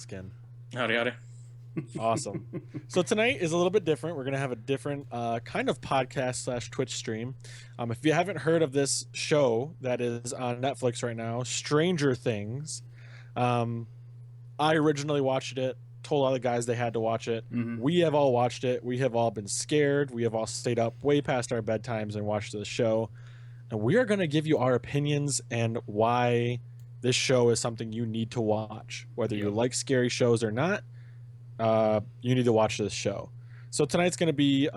Skin. Howdy, howdy. Awesome. So tonight is a little bit different. We're gonna have a different kind of podcast slash Twitch stream. If you haven't heard of this show that is on Netflix right now, Stranger Things. Um, I originally watched it. Told all the guys they had to watch it. Mm-hmm. We have all watched it. We have all been scared. We have all stayed up way past our bedtimes and watched the show. And we are going to give you our opinions and why this show is something you need to watch. Whether you like scary shows or not, you need to watch this show. So tonight's going to be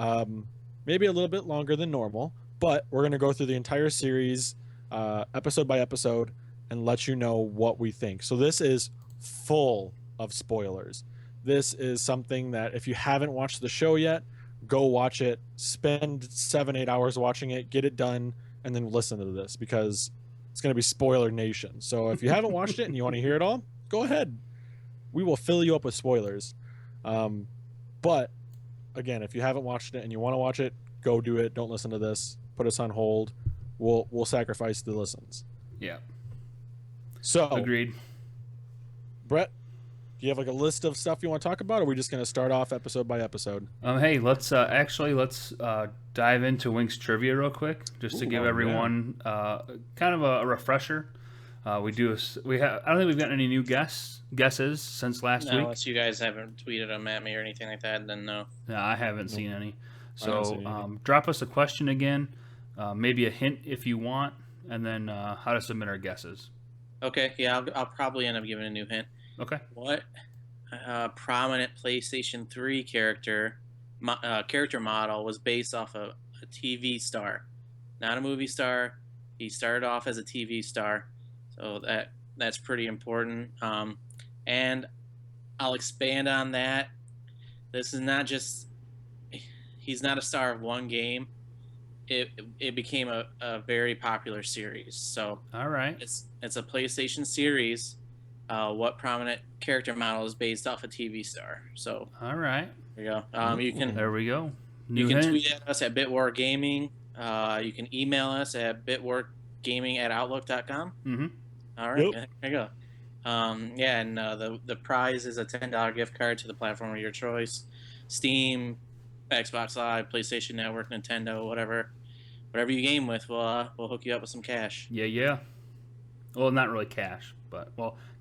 maybe a little bit longer than normal, but we're going to go through the entire series episode by episode and let you know what we think. So this is full of spoilers. This is something that if you haven't watched the show yet, go watch it, spend 7-8 hours watching it, get it done, and then listen to this because it's going to be spoiler nation. So if you haven't watched it and you want to hear it all, go ahead. We will fill you up with spoilers. But again, if you haven't watched it and you want to watch it, go do it. Don't listen to this. Put us on hold. We'll sacrifice the listens. Yeah. So agreed. Brett, do you have like a list of stuff you want to talk about, or are we just going to start off episode by episode? Hey, let's dive into Winx trivia real quick, just to give everyone kind of a refresher. I don't think we've gotten any new guesses since last week. Unless you guys haven't tweeted them at me or anything like that, then no. No, I haven't seen any. So drop us a question again, maybe a hint if you want, and then how to submit our guesses. Okay, yeah, I'll probably end up giving a new hint. Okay. What prominent PlayStation 3 character model was based off of a TV star, not a movie star? He started off as a TV star, so that's pretty important. And I'll expand on that. This is not just he's not a star of one game. It became a very popular series. So all right, it's a PlayStation series. What prominent character model is based off a TV star? So all right, there you go. You can there we go. You can tweet at us at Bitwar Gaming. You can email us at bitwargaming@outlook.com. Mm-hmm. All right, there you go. And the prize is a $10 gift card to the platform of your choice: Steam, Xbox Live, PlayStation Network, Nintendo, whatever you game with. We'll hook you up with some cash. Yeah. Well, not really cash, but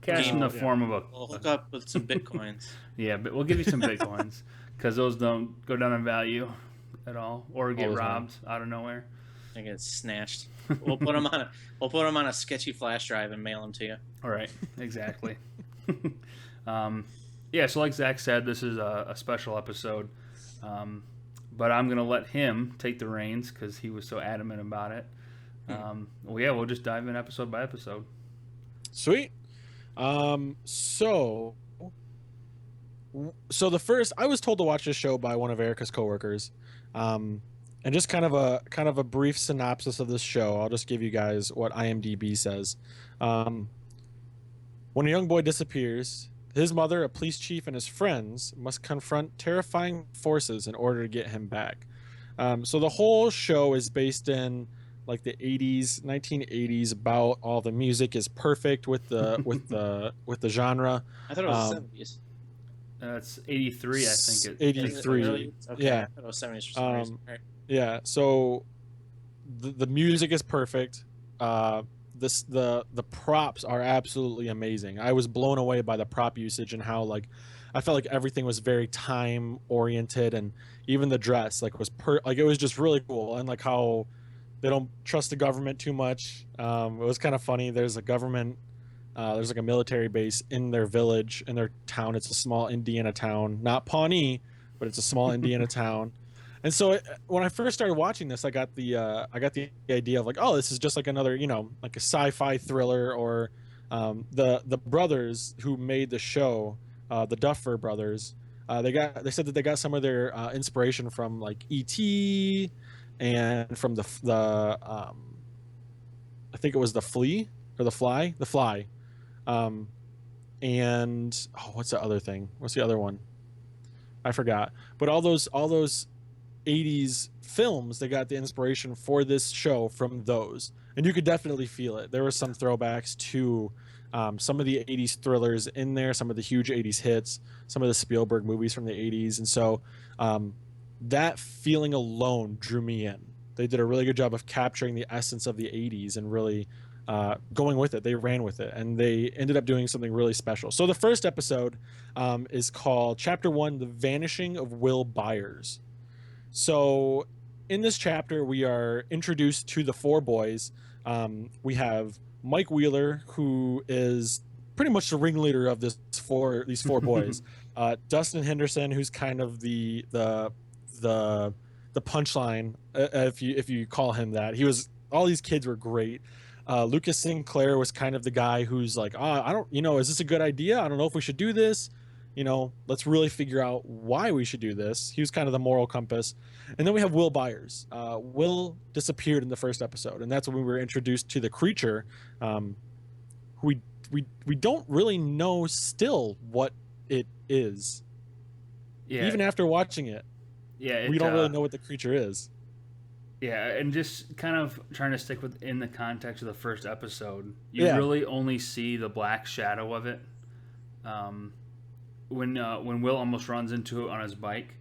cash in the form of We'll hook up with some bitcoins. Yeah, but we'll give you some bitcoins because those don't go down in value at all or get robbed out of nowhere. They get snatched. We'll put them on a sketchy flash drive and mail them to you. All right, exactly. So like Zach said, this is a special episode, but I'm gonna let him take the reins because he was so adamant about it. We'll just dive in episode by episode. Sweet. So the first, I was told to watch this show by one of Erica's coworkers, and just kind of a brief synopsis of this show. I'll just give you guys what IMDb says. When a young boy disappears, his mother, a police chief, and his friends must confront terrifying forces in order to get him back. So the whole show is based in like the 1980s. About all the music is perfect with the with the genre. I thought it was 70s. It's 83, I think. 83. Really? Okay. Yeah. I thought it was 70s for some reason. Right. Yeah. So the music is perfect. The props are absolutely amazing. I was blown away by the prop usage and how like I felt like everything was very time oriented, and even the dress like was it was just really cool, and like how they don't trust the government too much. It was kind of funny. There's a government, there's like a military base in their village, in their town. It's a small Indiana town, not Pawnee, but it's a small Indiana town. And so when I first started watching this, I got the idea of like, oh, this is just like another, like a sci-fi thriller, or the brothers who made the show, the Duffer brothers. They said that they got some of their inspiration from like E.T. and from the I think it was the Flea or the Fly, and what's the other thing? What's the other one? I forgot. But all those 80s films, they got the inspiration for this show from those, and you could definitely feel it. There were some throwbacks to some of the 80s thrillers in there, some of the huge 80s hits, some of the Spielberg movies from the 80s. And so that feeling alone drew me in. They did a really good job of capturing the essence of the 80s and really going with it. They ran with it, and they ended up doing something really special. So the first episode is called Chapter 1, The Vanishing of Will Byers. So in this chapter, we are introduced to the four boys. We have Mike Wheeler, who is pretty much the ringleader of these four boys. Dustin Henderson, who's kind of the punchline, if you call him that. All these kids were great. Lucas Sinclair was kind of the guy who's like, I don't, is this a good idea? I don't know if we should do this. Let's really figure out why we should do this. He was kind of the moral compass. And then we have Will Byers. Will disappeared in the first episode, and that's when we were introduced to the creature, who we don't really know still what it is. Yeah. Even after watching it. Yeah. We don't really know what the creature is. Yeah, and just kind of trying to stick within the context of the first episode, you really only see the black shadow of it. When Will almost runs into it on his bike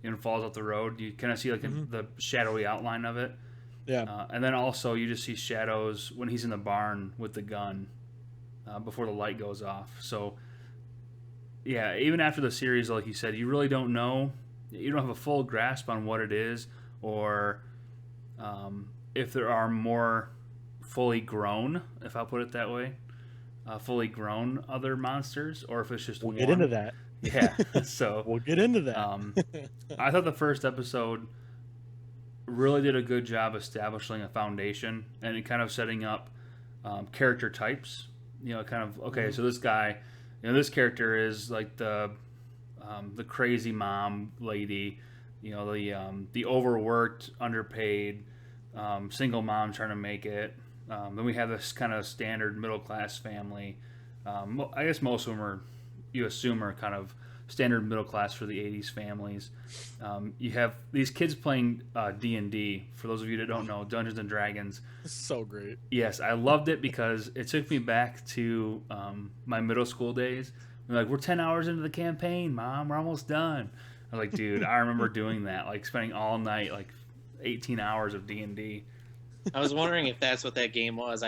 and falls off the road, you kind of see like the shadowy outline of it. Yeah. And then also you just see shadows when he's in the barn with the gun before the light goes off. So, yeah, even after the series, like you said, you really don't know. You don't have a full grasp on what it is, or if there are more fully grown, if I'll put it that way, fully grown other monsters, or if it's just we'll get into that. Yeah, so we'll get into that. I thought the first episode really did a good job establishing a foundation and kind of setting up character types. So this guy, this character is like the crazy mom lady, the overworked, underpaid single mom trying to make it. Then we have this kind of standard middle class family. I guess most of them you assume are kind of standard middle class for the 80s families. You have these kids playing D&D. For those of you that don't know, Dungeons and Dragons. So great. Yes, I loved it because it took me back to my middle school days. We're 10 hours into the campaign, Mom. We're almost done. I was like, dude, I remember doing that, like spending all night, like 18 hours of D&D. I was wondering if that's what that game was.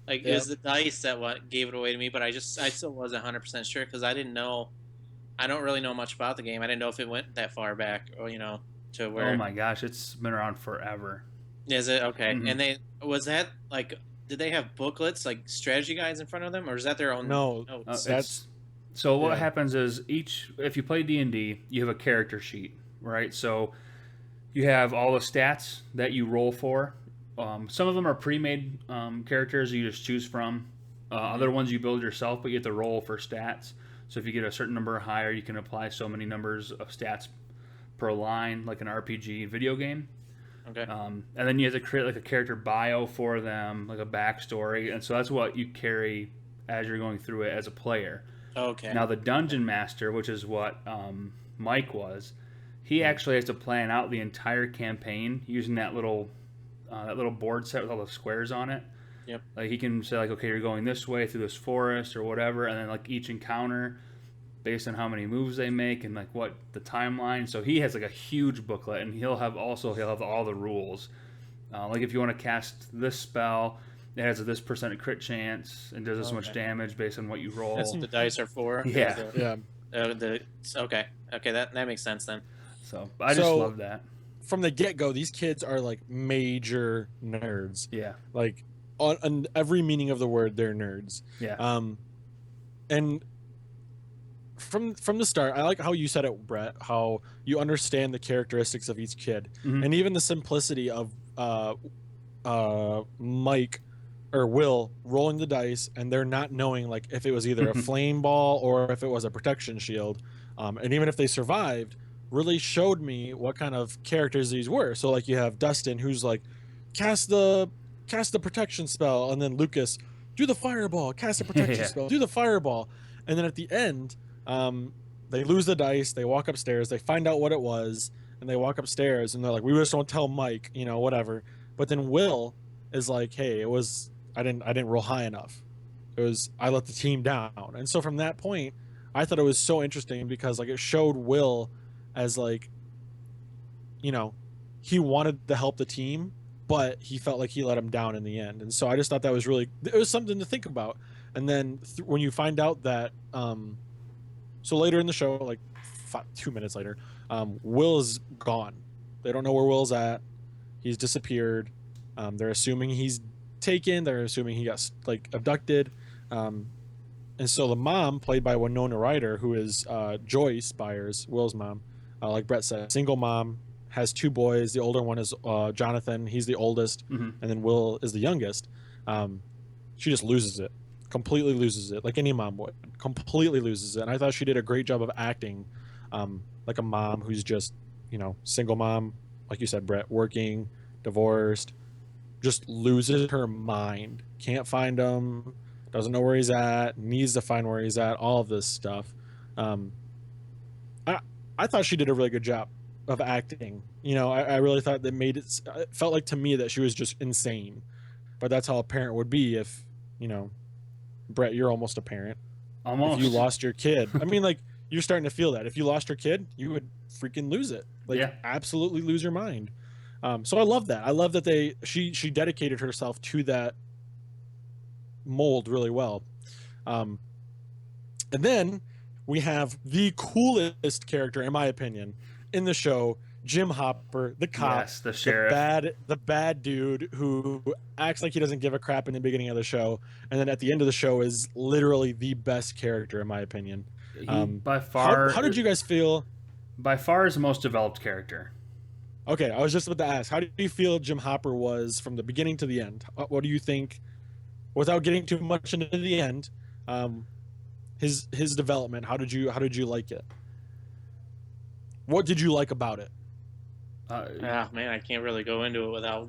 It was the dice that what gave it away to me, but I still wasn't 100% sure because I didn't know. I don't really know much about the game. I didn't know if it went that far back, or to where. Oh my gosh, it's been around forever. Is it okay? Mm-hmm. And did they have booklets like strategy guides in front of them, or is that their own? No, notes? So what happens is if you play D&D, you have a character sheet, right? So you have all the stats that you roll for. Some of them are pre-made characters you just choose from. Other ones you build yourself, but you have to roll for stats. So if you get a certain number higher, you can apply so many numbers of stats per line, like an RPG video game. Okay. And then you have to create like a character bio for them, like a backstory, and so that's what you carry as you're going through it as a player. Okay. Now the dungeon master, which is what Mike was, he actually has to plan out the entire campaign using that little board set with all the squares on it. Yep. Like he can say like, okay, you're going this way through this forest or whatever, and then like each encounter based on how many moves they make and like what the timeline. So he has like a huge booklet, and he'll have all the rules. Like if you want to cast this spell, it has a this % crit chance and does this much damage based on what you roll. That's what the dice are for. Yeah. Okay, that makes sense then. So I just love that. From the get-go, these kids are like major nerds. Yeah. Like on every meaning of the word, they're nerds. Yeah. And from the start, I like how you said it, Brett, how you understand the characteristics of each kid. Mm-hmm. And even the simplicity of Mike or Will rolling the dice, and they're not knowing like if it was either a flame ball or if it was a protection shield. And even if they survived, really showed me what kind of characters these were. So like you have Dustin, who's like, cast the protection spell, and then Lucas, do the fireball, cast the protection spell, do the fireball. And then at the end, they lose the dice, they walk upstairs, they find out what it was, and they walk upstairs and they're like, we just don't tell Mike, whatever. But then Will is like, hey, I didn't roll high enough. It was I let the team down. And so from that point, I thought it was so interesting because like it showed Will as like, you know, he wanted to help the team, but he felt like he let him down in the end. And so I just thought that was really, it was something to think about. And then when you find out that so later in the show, like 2 minutes later, Will is gone. They don't know where Will's at. He's disappeared. They're assuming he's taken. They're assuming he got like abducted. And so the mom, played by Winona Ryder, who is Joyce Byers, Will's mom, like Brett said, single mom, has 2 boys. The older one is Jonathan. He's the oldest, and then Will is the youngest. She just loses it, completely loses it, like any mom would. Completely loses it. And I thought she did a great job of acting like a mom who's just, you know, single mom, like you said, Brett, working, divorced, just loses her mind. Can't find him. Doesn't know where he's at, needs to find where he's at, all of this stuff. I thought she did a really good job of acting. You know, I really thought that made it felt like to me that she was just insane. But that's how a parent would be if, you know, Brett, you're almost a parent. Almost. If you lost your kid. I mean, like, you're starting to feel that. If you lost your kid, you would freaking lose it. Like, absolutely lose your mind. So I love that. I love that she dedicated herself to that mold really well. And then we have the coolest character, in my opinion, in the show, Jim Hopper, the cop, yes, the sheriff, the bad dude who acts like he doesn't give a crap in the beginning of the show, and then at the end of the show is literally the best character, in my opinion. By far, how did you guys feel? By far, is the most developed character. Okay, I was just about to ask, how do you feel Jim Hopper was from the beginning to the end? What do you think, without getting too much into the end, his development? How did you like it? What did you like about it? Man, I can't really go into it without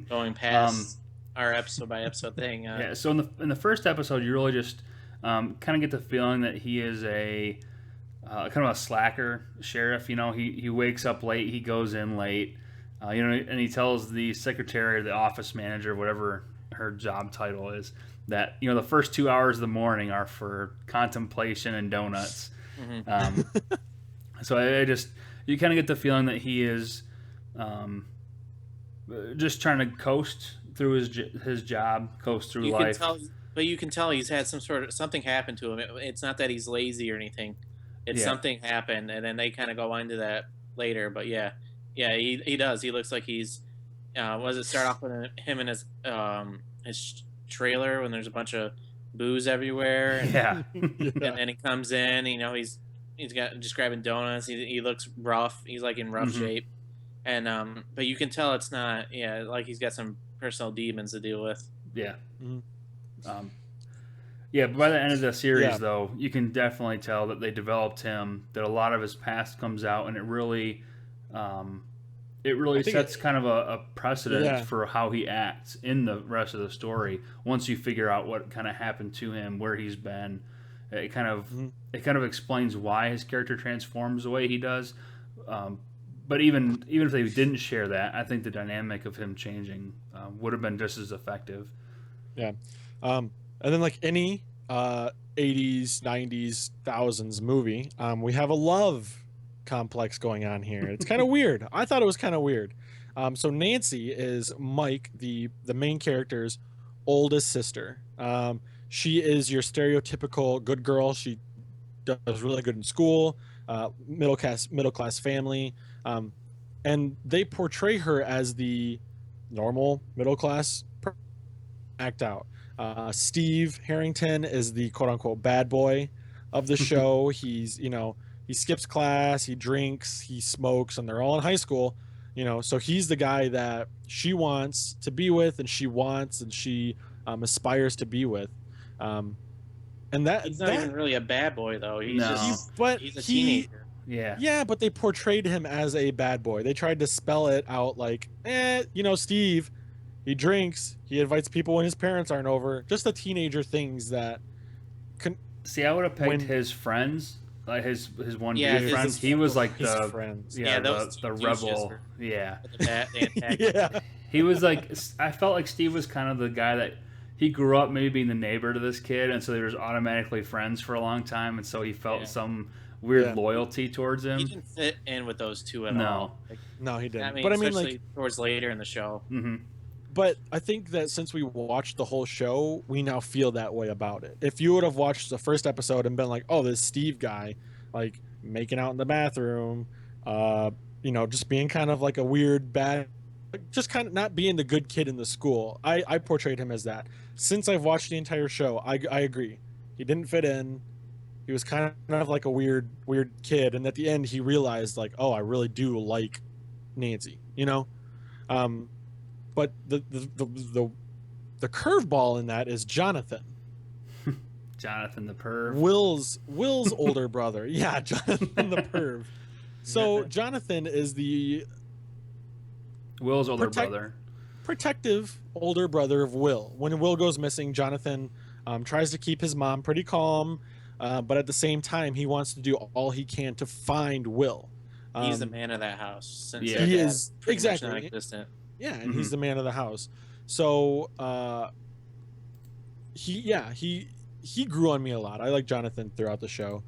going past our episode by episode thing. Yeah, so in the first episode, you really just kind of get the feeling that he is a kind of a slacker sheriff. You know, he wakes up late, he goes in late, you know, and he tells the secretary or the office manager, whatever her job title is, that, you know, the first 2 hours of the morning are for contemplation and donuts. So you kind of get the feeling that he is just trying to coast through his job, coast through life. But you can tell he's had something happen to him. It's not that he's lazy or anything. It's something happened, and then they kind of go into that later. But yeah, he does. He looks like he's. Does it start off with him in his trailer when there's a bunch of booze everywhere? And, and then he comes in. You know, he's got just grabbing donuts. He looks rough. He's like in rough shape, and but you can tell it's not. Yeah, like he's got some personal demons to deal with. Yeah. But by the end of the series, though, you can definitely tell that they developed him. That a lot of his past comes out, and it really sets kind of a precedent for how he acts in the rest of the story. Once you figure out what kind of happened to him, where he's been. It kind of explains why his character transforms the way he does. But even if they didn't share that, I think the dynamic of him changing would have been just as effective. Yeah. And then like any 80s, 90s, thousands movie, we have a love complex going on here. It's kind of weird. I thought it was kind of weird. So Nancy is Mike, the main character's oldest sister. She is your stereotypical good girl. She does really good in school, middle class family, and they portray her as the normal middle class act out. Steve Harrington is the quote unquote bad boy of the show. He's, you know, he skips class, he drinks, he smokes, and they're all in high school. You know, so he's the guy that she wants to be with, and she aspires to be with. And he's not even really a bad boy though. He's he's a teenager. Yeah, but they portrayed him as a bad boy. They tried to spell it out like, you know, Steve, he drinks, he invites people when his parents aren't over. Just the teenager things that. See, I would have picked his friends, like his one good friend. He was like the friends. The rebel. Yeah. Yeah. He was like, I felt like Steve was kind of the guy that he grew up maybe being the neighbor to this kid, and so they were automatically friends for a long time, and so he felt some weird loyalty towards him. He didn't fit in with those two at No. all. Like, No, he didn't. I mean, but I mean, especially like, towards later in the show. Mm-hmm. but I think that since we watched the whole show, we now feel that way about it. If you would have watched the first episode and been like, "Oh, this Steve guy, like making out in the bathroom, just being kind of like a weird bad, just kind of not being the good kid in the school." I portrayed him as that. Since I've watched the entire show, I agree. He didn't fit in. He was kind of like a weird kid, and at the end, he realized like, "Oh, I really do like Nancy," But the curveball in that is Jonathan. Jonathan the perv. Will's older brother. Yeah, Jonathan the perv. So Jonathan is the Will's older brother. Protective older brother of Will. When Will goes missing, Jonathan tries to keep his mom pretty calm, but at the same time, he wants to do all he can to find Will. He's the man of that house. Since he is exactly non-existent. Yeah, and he's the man of the house. So he grew on me a lot. I like Jonathan throughout the show.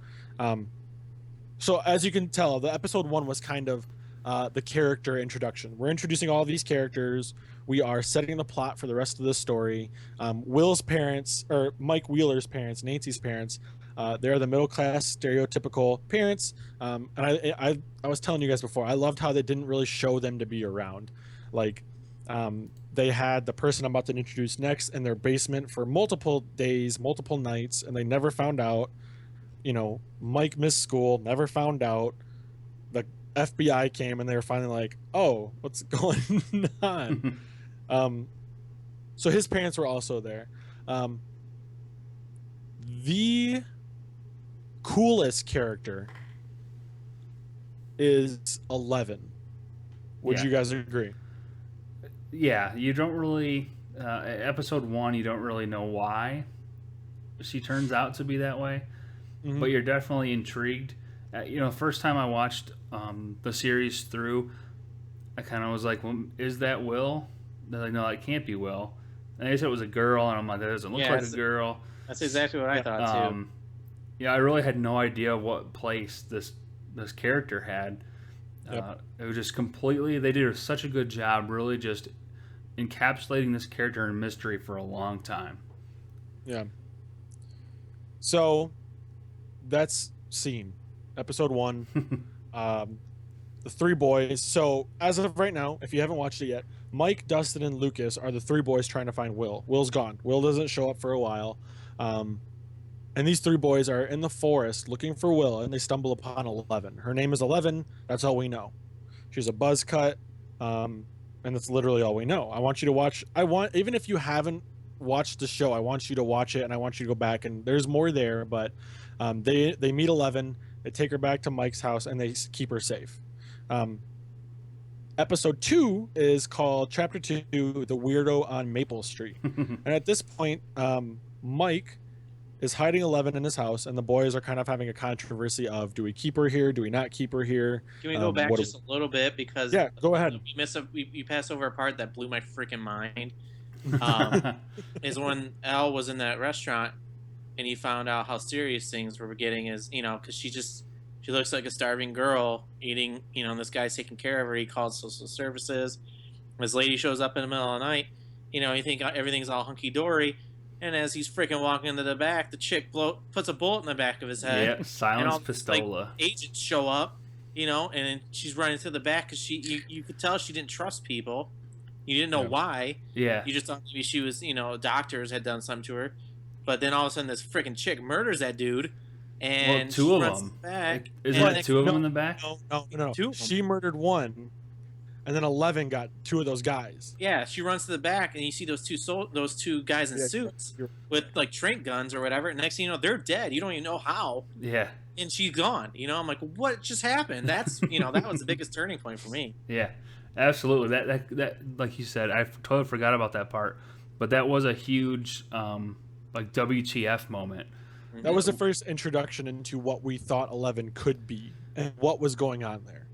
So as you can tell, the episode 1 was kind of the character introduction. We're introducing all these characters. We are setting the plot for the rest of the story. Will's parents, or Mike Wheeler's parents, Nancy's parents, they're the middle class stereotypical parents. And I was telling you guys before, I loved how they didn't really show them to be around. Like, they had the person I'm about to introduce next in their basement for multiple days, multiple nights, and they never found out. Mike missed school, never found out. The FBI came and they were finally like, "Oh, what's going on?" So his parents were also there. The coolest character is 11. Would you guys agree? Yeah, you don't really episode 1 you don't really know why she turns out to be that way, but you're definitely intrigued. First time I watched the series through, I kind of was like, well, is that Will? They're like, no, it can't be Will. And they said it was a girl, and I'm like, that doesn't look like a girl. That's exactly what I thought too. Yeah, I really had no idea what place this character had. It was just completely, they did such a good job really just encapsulating this character in mystery for a long time. Yeah. So that's scene. Episode 1. The 3 boys. So as of right now, if you haven't watched it yet, Mike, Dustin, and Lucas are the 3 boys trying to find Will. Will's gone. Will doesn't show up for a while. And these 3 boys are in the forest looking for Will, and they stumble upon 11. Her name is 11. That's all we know. She's a buzz cut, and that's literally all we know. I want you to watch. Even if you haven't watched the show, I want you to watch it, and I want you to go back, and there's more there, but they meet 11. They take her back to Mike's house, and they keep her safe. Episode 2 is called Chapter 2, The Weirdo on Maple Street. And at this point, Mike is hiding 11 in his house, and the boys are kind of having a controversy of, do we keep her here? Do we not keep her here? Can we go back just a little bit? Because go ahead. We pass over a part that blew my freaking mind. Is when Elle was in that restaurant, and he found out how serious things were getting. Is because she looks like a starving girl eating. And this guy's taking care of her. He calls social services. This lady shows up in the middle of the night. You think everything's all hunky dory. And as he's freaking walking into the back, the chick puts a bullet in the back of his head. Yeah, silence pistola. Agents show up, and she's running to the back because you could tell she didn't trust people. You didn't know why. Yeah. You just thought maybe she was, doctors had done something to her. But then all of a sudden, this freaking chick murders that dude. And two she of runs them. back. Isn't it 2 of them in the back? No. 2 of them. She murdered 1. And then 11 got 2 of those guys. Yeah, she runs to the back, and you see those two guys in suits with like trank guns or whatever. And next thing you know, they're dead. You don't even know how. Yeah. And she's gone. I'm like, what just happened? That's that was the biggest turning point for me. Yeah, absolutely. That like you said, I totally forgot about that part. But that was a huge like WTF moment. That was the first introduction into what we thought 11 could be and what was going on there.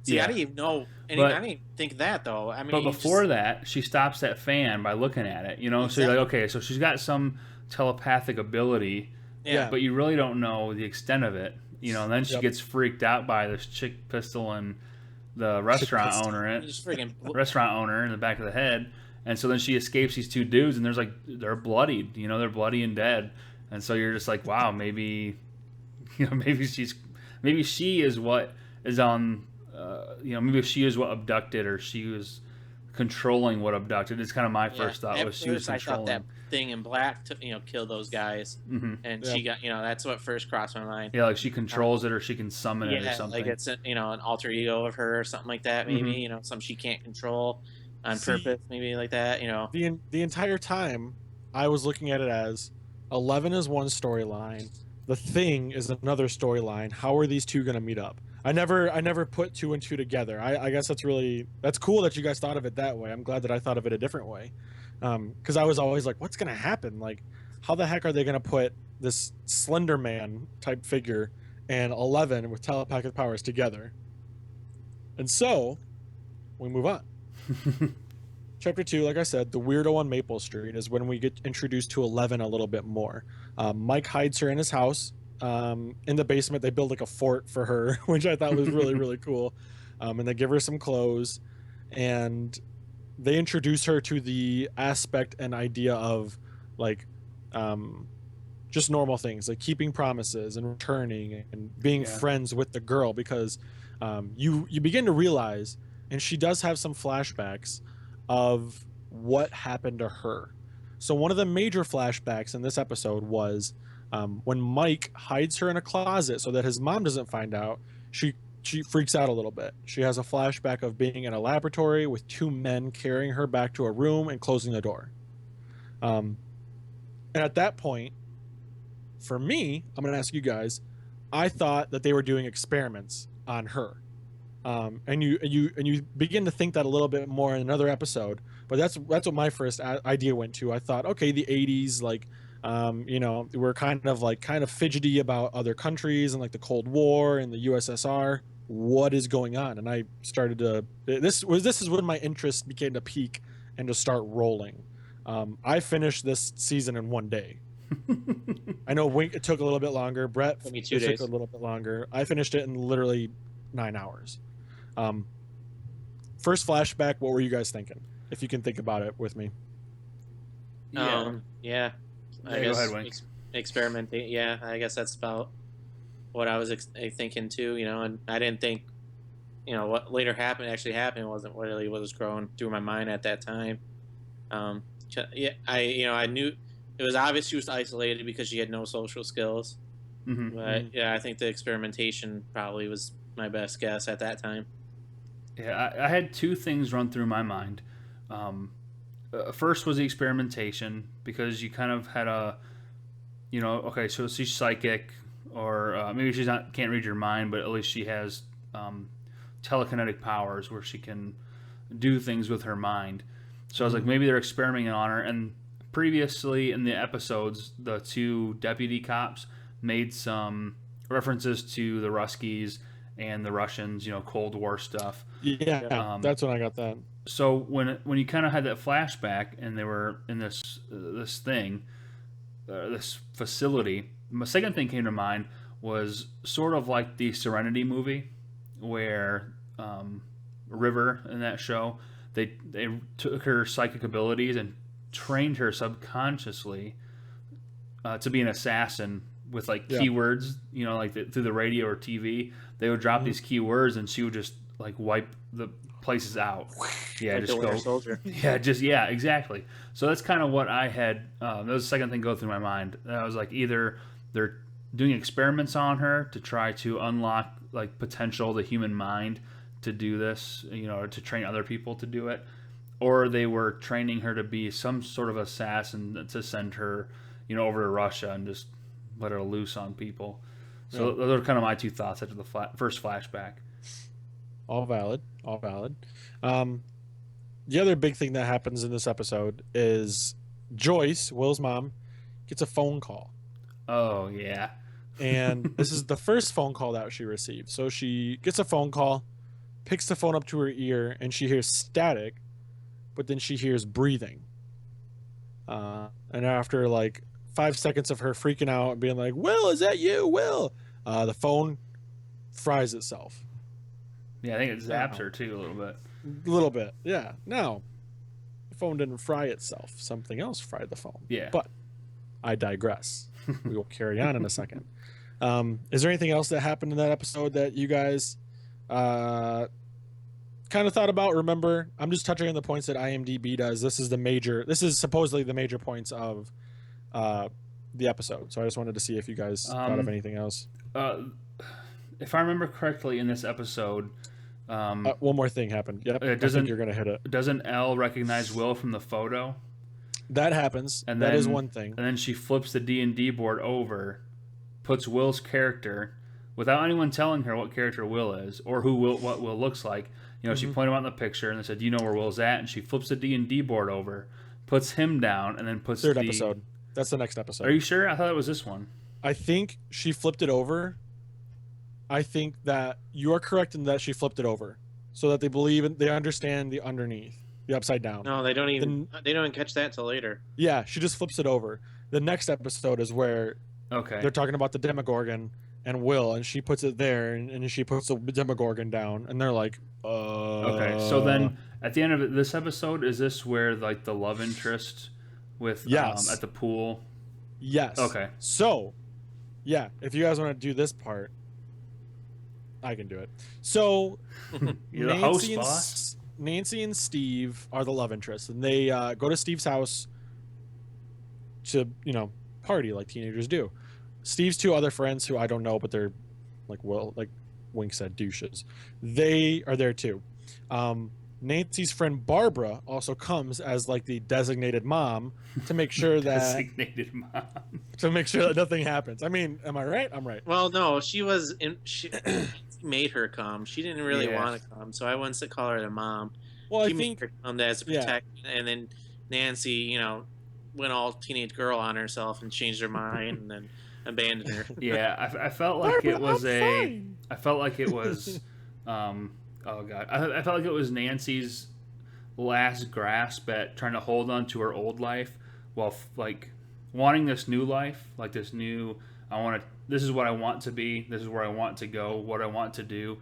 See, I Yeah. didn't even know. But I didn't even think that though. I mean, But you before just, that, she stops that fan by looking at it, you know? So you're exactly. like, okay, so she's got some telepathic ability, Yeah. but you really don't know the extent of it, you know? And then she Yep. gets freaked out by this chick pistol and the Chick pistol. You just freaking. restaurant owner in the back of the head. And so then she escapes these two dudes, and there's like, they're bloodied, you know? They're bloody and dead. And so you're just like, wow, maybe, you know, maybe she is what is on, you know, maybe she is what abducted, or she was controlling what abducted. It's kind of my Yeah. first thought At was she was first, I thought that controlling. thing in black, killed those guys, Hmm. and Yeah. she got, that's what first crossed my mind. Yeah, like she controls it, or she can summon it or Yeah, something. like it's an alter ego of her or something like that. Maybe Mhm. Something she can't control on See, purpose. Maybe like that. the entire time I was looking at it as 11 is one storyline, the Thing is another storyline. How are these two going to meet up? I never put two and two together. I guess that's cool that you guys thought of it that way. I'm glad that I thought of it a different way, because I was always like, what's going to happen? Like, how the heck are they going to put this Slender Man type figure and 11 with telepathic powers together? And so we move on. Chapter 2, like I said, the weirdo on Maple Street is when we get introduced to 11 a little bit more. Mike hides her in his house. In the basement, they build like a fort for her, which I thought was really, really cool. And they give her some clothes, and they introduce her to the aspect and idea of like just normal things, like keeping promises and returning and being Yeah. friends with the girl, because you begin to realize, and she does have some flashbacks of what happened to her. So one of the major flashbacks in this episode was when Mike hides her in a closet so that his mom doesn't find out. She freaks out a little bit. She has a flashback of being in a laboratory with two men carrying her back to a room and closing the door. And at that point, for me, I'm going to ask you guys, I thought that they were doing experiments on her. And you begin to think that a little bit more in another episode, but that's what my first idea went to. I thought, okay, the 80s, like, we're kind of fidgety about other countries and like the Cold War and the USSR. What is going on? And I started to this is when my interest began to peak and to start rolling. I finished this season in one day. I know Wink, it took a little bit longer. Brett, Took me 2 it took days. a little bit longer. I finished it in literally 9 hours. First flashback, what were you guys thinking? If you can think about it with me. Yeah. Yeah. I Yeah, go guess ahead, Wink. experimenting. Yeah, I guess that's about what I was thinking too. And I didn't think, what later actually happened wasn't really what was growing through my mind at that time. Yeah, I knew it was obvious she was isolated because she had no social skills. Mhm. But yeah, I think the experimentation probably was my best guess at that time. Yeah, I had two things run through my mind. First was the experimentation, because you kind of had okay, so she's psychic, or maybe she's not, can't read your mind, but at least she has telekinetic powers where she can do things with her mind. So I was like, maybe they're experimenting on her. And previously in the episodes, the two deputy cops made some references to the Ruskies and the Russians, Cold War stuff. Yeah, that's when I got that. So when you kind of had that flashback and they were in this thing, this facility, my second thing came to mind was sort of like the Serenity movie, where River in that show, they took her psychic abilities and trained her subconsciously to be an assassin with like keywords, like through the radio or TV. They would drop these keywords and she would just like wipe the places out. Yeah, Like just the Winter go. Soldier. Yeah, exactly. So that's kind of what I had. That was the second thing go through my mind. I was like, either they're doing experiments on her to try to unlock like potential the human mind to do this, to train other people to do it, or they were training her to be some sort of assassin to send her, over to Russia and just let her loose on people. So those are kind of my two thoughts after the first flashback. All valid. All valid. The other big thing that happens in this episode is Joyce, Will's mom, gets a phone call. Oh, yeah. And this is the first phone call that she received. So she gets a phone call. picks the phone up to her ear, and she hears static, but then she hears breathing. And after like 5 seconds of her freaking out and being like, Will, is that you, Will? The phone fries itself. Yeah, I think it zaps her too a little bit. A little bit, yeah. Now, the phone didn't fry itself. Something else fried the phone. Yeah. But I digress. We will carry on in a second. Is there anything else that happened in that episode that you guys kind of thought about? Remember, I'm just touching on the points that IMDb does. This is supposedly the major points of the episode. So I just wanted to see if you guys thought of anything else. If I remember correctly, in this episode, one more thing happened. Yep, I think you're gonna hit it. Doesn't Elle recognize Will from the photo? That happens, and that is one thing. And then she flips the D&D board over, puts Will's character, without anyone telling her what character Will is or what Will looks like. You know, she pointed him out in the picture and they said, "Do you know where Will's at?" And she flips the D&D board over, puts him down, and then puts third episode. That's the next episode. Are you sure? I thought it was this one. I think she flipped it over. I think that you are correct in that she flipped it over, so that they understand the underneath, the upside down. No, they don't even catch that till later. Yeah, she just flips it over. The next episode is where they're talking about the Demogorgon and Will, and she puts it there, and she puts the Demogorgon down, and they're like, Okay, so then at the end of this episode, is this where like the love interest with at the pool? Yes. Okay. So, yeah, if you guys want to do this part, I can do it. So, You're the host, boss. Nancy and Steve are the love interests, and they go to Steve's house to, party like teenagers do. Steve's two other friends, who I don't know, but they're like Wink said, douches. They are there too. Nancy's friend Barbara also comes as like the designated mom to make sure that nothing happens. I mean, am I right? I'm right. Well, no, she made her come. She didn't really want to come, so I wouldn't call her the mom. Well, she made her come as a protect, and then Nancy, went all teenage girl on herself and changed her mind, and then abandoned her. Yeah, I felt like Barbara, it was I felt like it was. Oh god, I felt like it was Nancy's last grasp at trying to hold on to her old life, while like wanting this new life, like this new. This is what I want to be. This is where I want to go. What I want to do,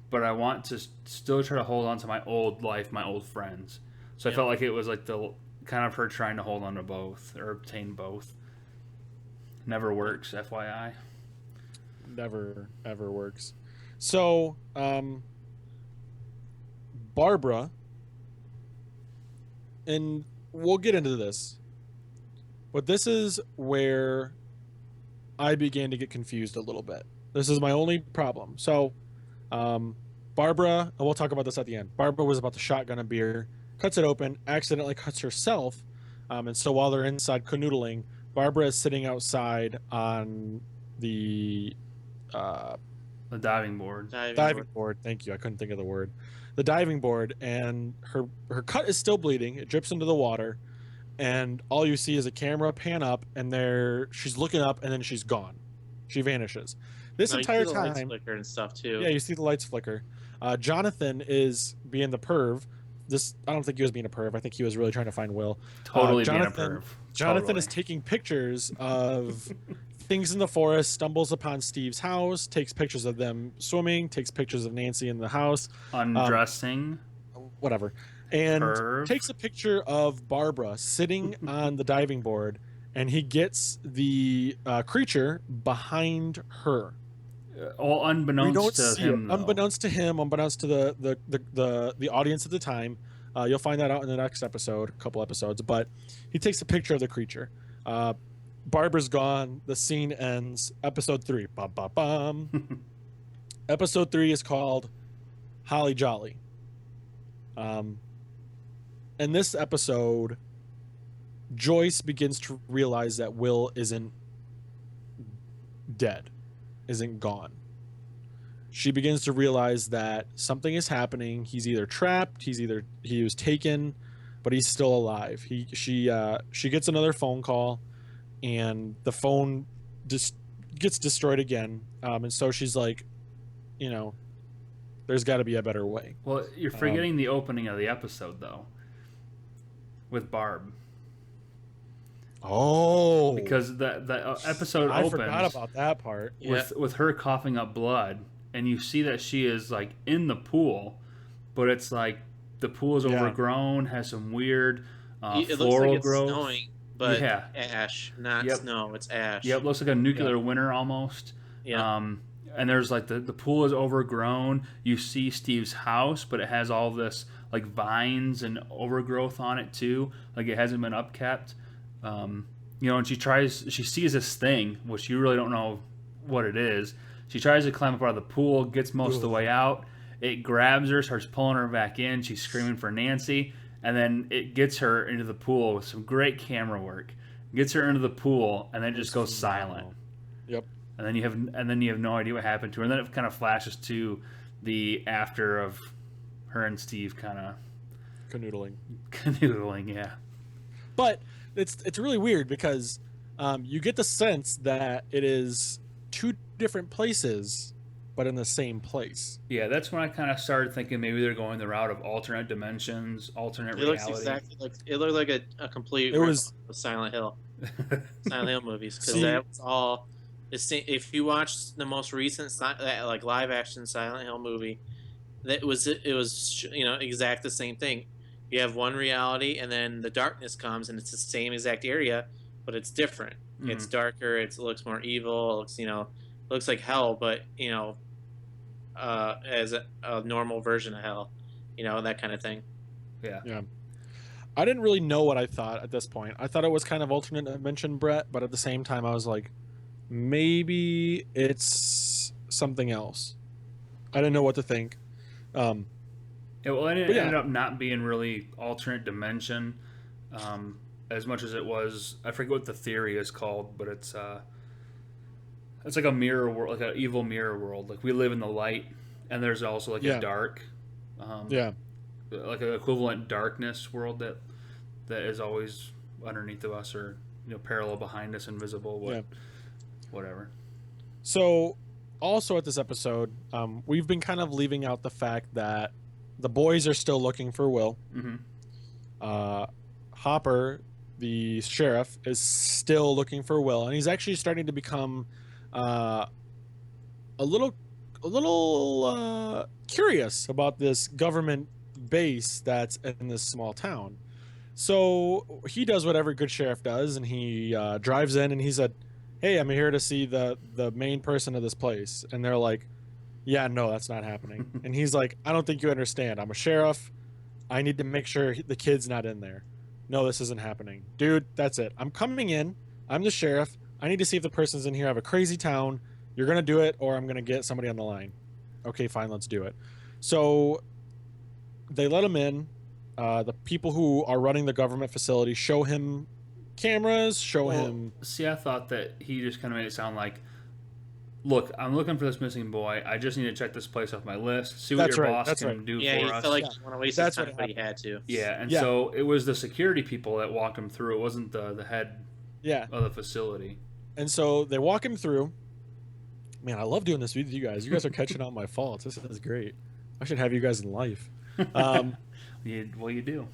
but I want to still try to hold on to my old life, my old friends. So I felt like it was like the kind of her trying to hold on to both or obtain both. Never works, FYI. Never ever works. So, Barbara, and we'll get into this, but this is where I began to get confused a little bit. This is my only problem. So, Barbara, and we'll talk about this at the end. Barbara was about to shotgun a beer, cuts it open, accidentally cuts herself, and so while they're inside canoodling, Barbara is sitting outside on the diving board. Diving board. Thank you. I couldn't think of the word. The diving board, and her cut is still bleeding. It drips into the water, and all you see is a camera pan up, and she's looking up, and then she's gone. She vanishes. This entire time, lights flicker and stuff too. Yeah, you see the lights flicker. Jonathan is being the perv. I don't think he was being a perv. I think he was really trying to find Will. Totally being a perv. Jonathan is taking pictures of things in the forest, stumbles upon Steve's house, takes pictures of them swimming, takes pictures of Nancy in the house. Undressing. Whatever. And perv. Takes a picture of Barbara sitting on the diving board, and he gets the creature behind her. All unbeknownst to him. Unbeknownst to him, unbeknownst to the audience at the time. You'll find that out in the next episode, a couple episodes. But he takes a picture of the creature. Barbara's gone. The scene ends. Episode 3. Bum, bum, bum. Episode 3 is called Holly Jolly. In this episode, Joyce begins to realize that Will isn't dead, isn't gone. She begins to realize that something is happening. He's either trapped, he was taken, but he's still alive. She gets another phone call, and the phone just gets destroyed again. And so she's like, There's got to be a better way. Well, you're forgetting the opening of the episode though, with Barb. Oh, Because the episode I opens forgot about that part. with her coughing up blood, and you see that she is like in the pool, but it's like the pool is overgrown, has some weird It floral looks like growth. it's snowing, but ash, not snow. It's ash. Yep, looks like a nuclear winter almost. Yeah. And there's like the pool is overgrown. You see Steve's house, but it has all this like vines and overgrowth on it too. Like it hasn't been upkept. And she sees this thing, which you really don't know what it is. She tries to climb up out of the pool, gets most of the way out. It grabs her, starts pulling her back in. She's screaming for Nancy, and then it gets her into the pool with some great camera work. Gets her into the pool, and then it just goes silent. Yep. And then you have no idea what happened to her. And then it kind of flashes to the after of her and Steve kind of canoodling, yeah. But it's really weird because you get the sense that it is two different places, but in the same place. Yeah, that's when I kind of started thinking maybe they're going the route of alternate dimensions, alternate reality. Looks exactly like it looked like a complete of Silent Hill, Silent Hill movies, because that was all. If you watch the most recent like live action Silent Hill movie, it was exact the same thing. You have one reality, and then the darkness comes, and it's the same exact area, but it's different. Mm-hmm. It's darker. It looks more evil. It looks like hell, but as a normal version of hell, that kind of thing. Yeah. I didn't really know what I thought at this point. I thought it was kind of alternate dimension, Brett, but at the same time, I was like, maybe it's something else. I didn't know what to think. It ended up not being really alternate dimension, as much as it was. I forget what the theory is called, but it's like a mirror world, like an evil mirror world. Like we live in the light, and there's also like a dark, like an equivalent darkness world that is always underneath of us, or parallel behind us, invisible. Whatever. So, also at this episode, we've been kind of leaving out the fact that the boys are still looking for Will. Mm-hmm. Hopper, the sheriff, is still looking for Will, and he's actually starting to become a little curious about this government base that's in this small town. So he does what every good sheriff does, and he drives in, and he said, "Hey, I'm here to see the main person of this place." And they're like, "Yeah, no, that's not happening." And he's like, "I don't think you understand. I'm a sheriff. I need to make sure the kid's not in there. No, this isn't happening. Dude, that's it. I'm coming in. I'm the sheriff. I need to see if the person's in here. I have a crazy town. You're going to do it, or I'm going to get somebody on the line." Okay, fine, let's do it. So they let him in. The people who are running the government facility show him cameras, him. See, I thought that he just kind of made it sound like, "Look, I'm looking for this missing boy. I just need to check this place off my list. See what your boss can do for us." Yeah, he felt like he want to waste his time, but he had to. Yeah, and so it was the security people that walked him through. It wasn't the head of the facility. And so they walk him through. Man, I love doing this with you guys. You guys are catching on my faults. This is great. I should have you guys in life. You do.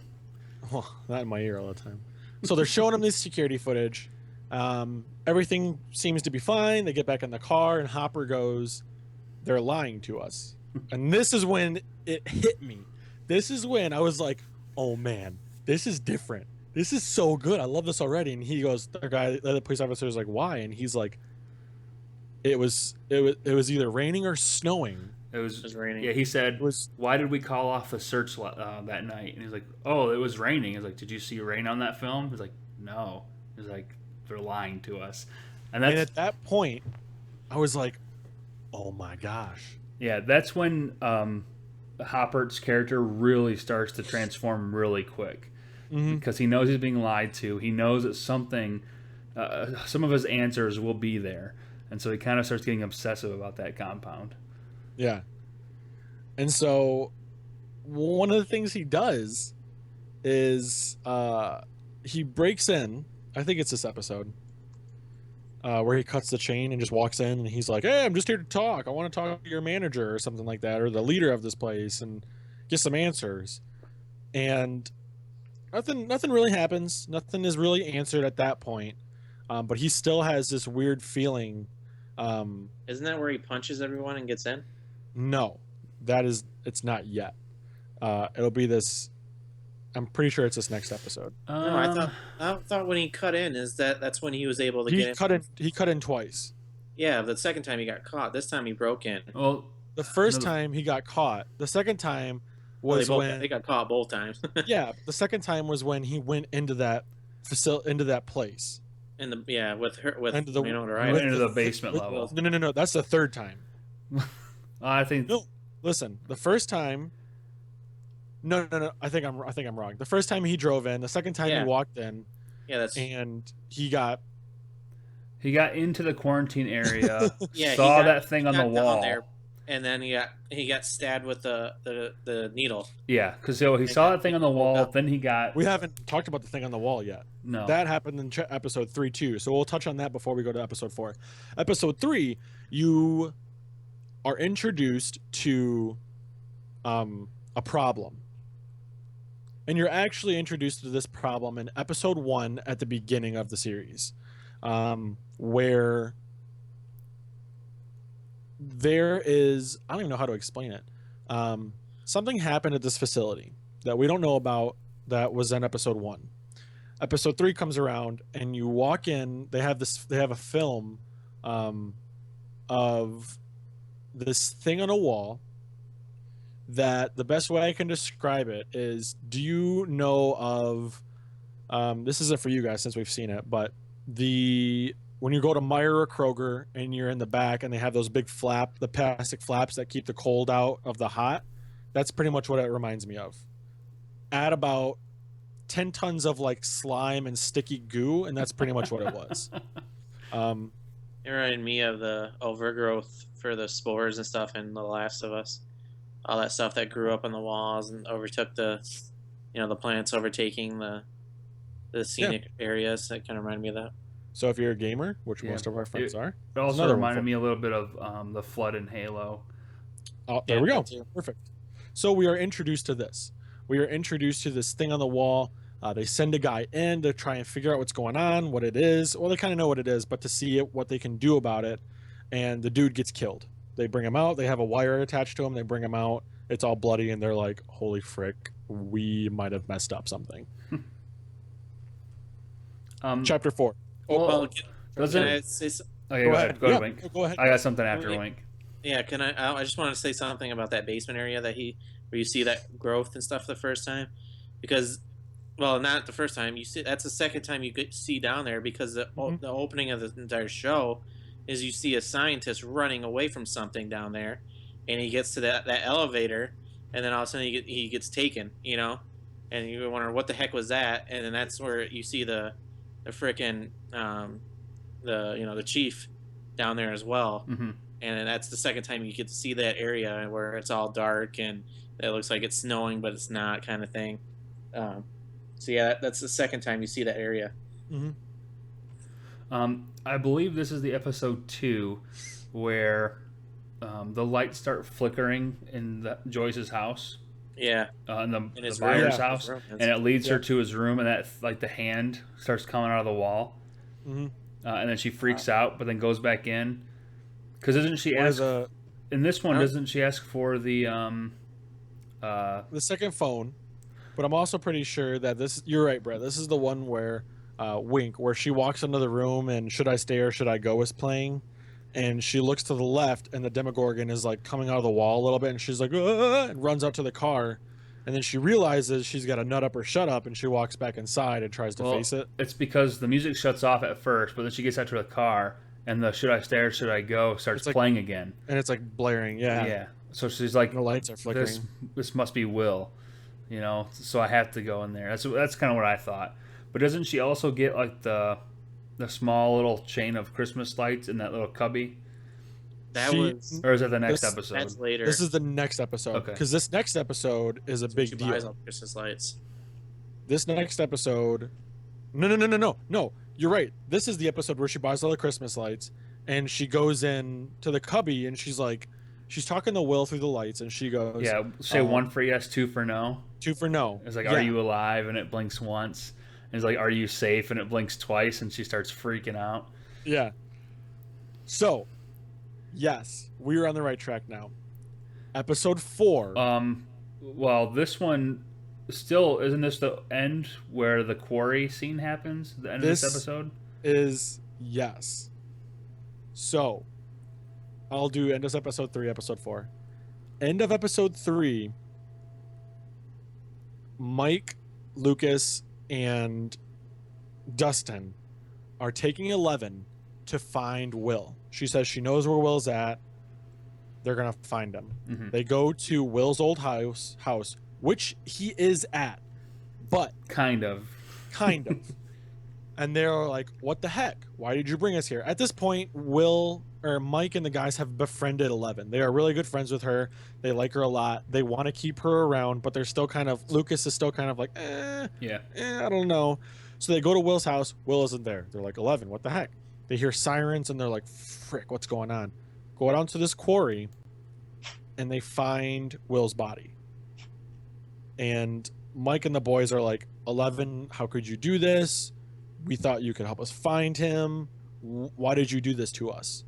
Well, not in my ear all the time. So they're showing him this security footage. Everything seems to be fine. They get back in the car, and Hopper goes, "They're lying to us." And this is when it hit me. This is when I was like, "Oh man, this is different. This is so good. I love this already." And he goes, the police officer is like, "Why?" And he's like, it was either raining or snowing. It was raining. Yeah, he said, "Why did we call off the search that night?" And he's like, "Oh, it was raining." He's like, "Did you see rain on that film?" He's like, "No." He's like, "They're lying to us." And at that point, I was like, "Oh my gosh." Yeah, that's when Hopper's character really starts to transform really quick. Mm-hmm. Because he knows he's being lied to. He knows that some of his answers will be there. And so he kind of starts getting obsessive about that compound. Yeah. And so one of the things he does is he breaks in. I think it's this episode. where he cuts the chain and just walks in and he's like, "Hey, I'm just here to talk. I want to talk to your manager or something like that, or the leader of this place, and get some answers." And nothing really happens. Nothing is really answered at that point. But he still has this weird feeling. Isn't that where he punches everyone and gets in? No, it's not yet. It'll be this. I'm pretty sure it's this next episode. No, I thought when he cut in that's when he was able to get in. He cut in twice. Yeah, the second time he got caught. This time he broke in. Well, The first time he got caught. The second time was when they got caught both times. yeah. The second time was when he went into that into that place. with Into the- Winona I Ryder. went into the basement With- level. No. That's the third time. I think No, listen. The first time. No. I think I'm wrong. The first time he drove in. The second time Yeah. he walked in, Yeah, that's and he got. he got into the quarantine area, yeah. he saw got- that thing on got the down wall. there, and then he got stabbed with the needle. Yeah, because he saw that thing on the wall. Then he got We haven't talked about the thing on the wall yet. no. That happened in episode 3 too. So we'll touch on that before we go to episode 4. Episode 3, you are introduced to a problem. And you're actually introduced to this problem in episode 1 at the beginning of the series. Where there is, I don't even know how to explain it. Something happened at this facility that we don't know about that was in episode 1. Episode 3 comes around and you walk in. They have a film of this thing on a wall that the best way I can describe it is, do you know of this isn't for you guys since we've seen it, but when you go to Meijer or Kroger and you're in the back and they have those big the plastic flaps that keep the cold out of the hot, that's pretty much what it reminds me of. Add about 10 tons of like slime and sticky goo, and that's pretty much what it was. It reminded me of the overgrowth for the spores and stuff in The Last of Us. All that stuff that grew up on the walls and overtook the plants overtaking the scenic areas. That kind of reminded me of that. So if you're a gamer, which Yeah. most of our friends are, It also another one reminded for- me a little bit of the flood in Halo. oh, there Yeah, we go. that too. Perfect. So we are introduced to this. We are introduced to this thing on the wall. They send a guy in to try and figure out what's going on, what it is. Well, they kind of know what it is, but to see what they can do about it. And the dude gets killed. They bring him out. They have a wire attached to him. They bring him out. It's all bloody, and they're like, "Holy frick, we might have messed up something." Chapter 4. Well, doesn't Can I it? say s- Okay, go ahead. Go Yeah, to Wink. Go ahead. I got something after Wink. Wink. Yeah, can I just want to say something about that basement area where you see that growth and stuff the first time, because, well, not the first time you see. That's the second time you see down there, because the opening of the entire show is you see a scientist running away from something down there, and he gets to that elevator, and then all of a sudden he gets taken, and you wonder what the heck was that, and then that's where you see the frickin' the chief down there as well. Mm-hmm. And that's the second time you get to see that area where it's all dark and it looks like it's snowing but it's not, kind of thing. So yeah, that's the second time you see that area. I believe this is the episode 2 where the lights start flickering in Joyce's house, Yeah, in the his buyer's room. house, His room, and it leads Yeah. her to his room, and that like the hand starts coming out of the wall, Mhm. And then she freaks out, but then goes back in. Because doesn't she Whereas, ask in this one? Huh? Doesn't she ask for the the second phone, but I'm also pretty sure that you're right, Brett. This is the one where Wink, where she walks into the room and Should I Stay or Should I Go is playing, and she looks to the left and the Demogorgon is like coming out of the wall a little bit, and she's like, "Ah," and runs out to the car, and then she realizes she's got a nut up or shut up, and she walks back inside and tries to face it. It's because the music shuts off at first, but then she gets out to the car, and the "Should I Stay or Should I Go" starts It's like- playing again. And it's like blaring, yeah. So she's like, The lights are flickering. This must be Will, So I have to go in there. That's kind of what I thought. But doesn't she also get like the small little chain of Christmas lights in that little cubby? that She- was Or is that the next This- episode? that's later. This is the next episode, Okay. because this next episode is a She big buys deal. all the Christmas lights. This next episode, No. You're right. This is the episode where she buys all the Christmas lights, and she goes in to the cubby, and she's talking to Will through the lights, and she goes, Yeah, say one for yes, two for no. two for no. It's like, Yeah. are you alive? And it blinks once. And it's like, are you safe? And it blinks twice, and she starts freaking out. Yeah. So, yes, we are on the right track now. Episode 4. Well, this one still isn't this the end where the quarry scene happens? The end of this episode is yes. So, I'll do end of episode 3, episode 4. End of episode 3. Mike, Lucas, and Dustin are taking 11 to find Will. She says she knows where Will's at. They're gonna find him. Mm-hmm. They go to Will's old house, which he is at, but kind of. And they're like, "What the heck? Why did you bring us here?" At this point, Mike and the guys have befriended 11. They are really good friends with her. They like her a lot. They want to keep her around, but they're still Lucas is still kind of like, I don't know. So they go to Will's house. Will isn't there. They're like, 11, what the heck? They hear sirens, and they're like, frick, what's going on? Go down to this quarry, and they find Will's body. And Mike and the boys are like, 11, how could you do this? We thought you could help us find him. Why did you do this to us?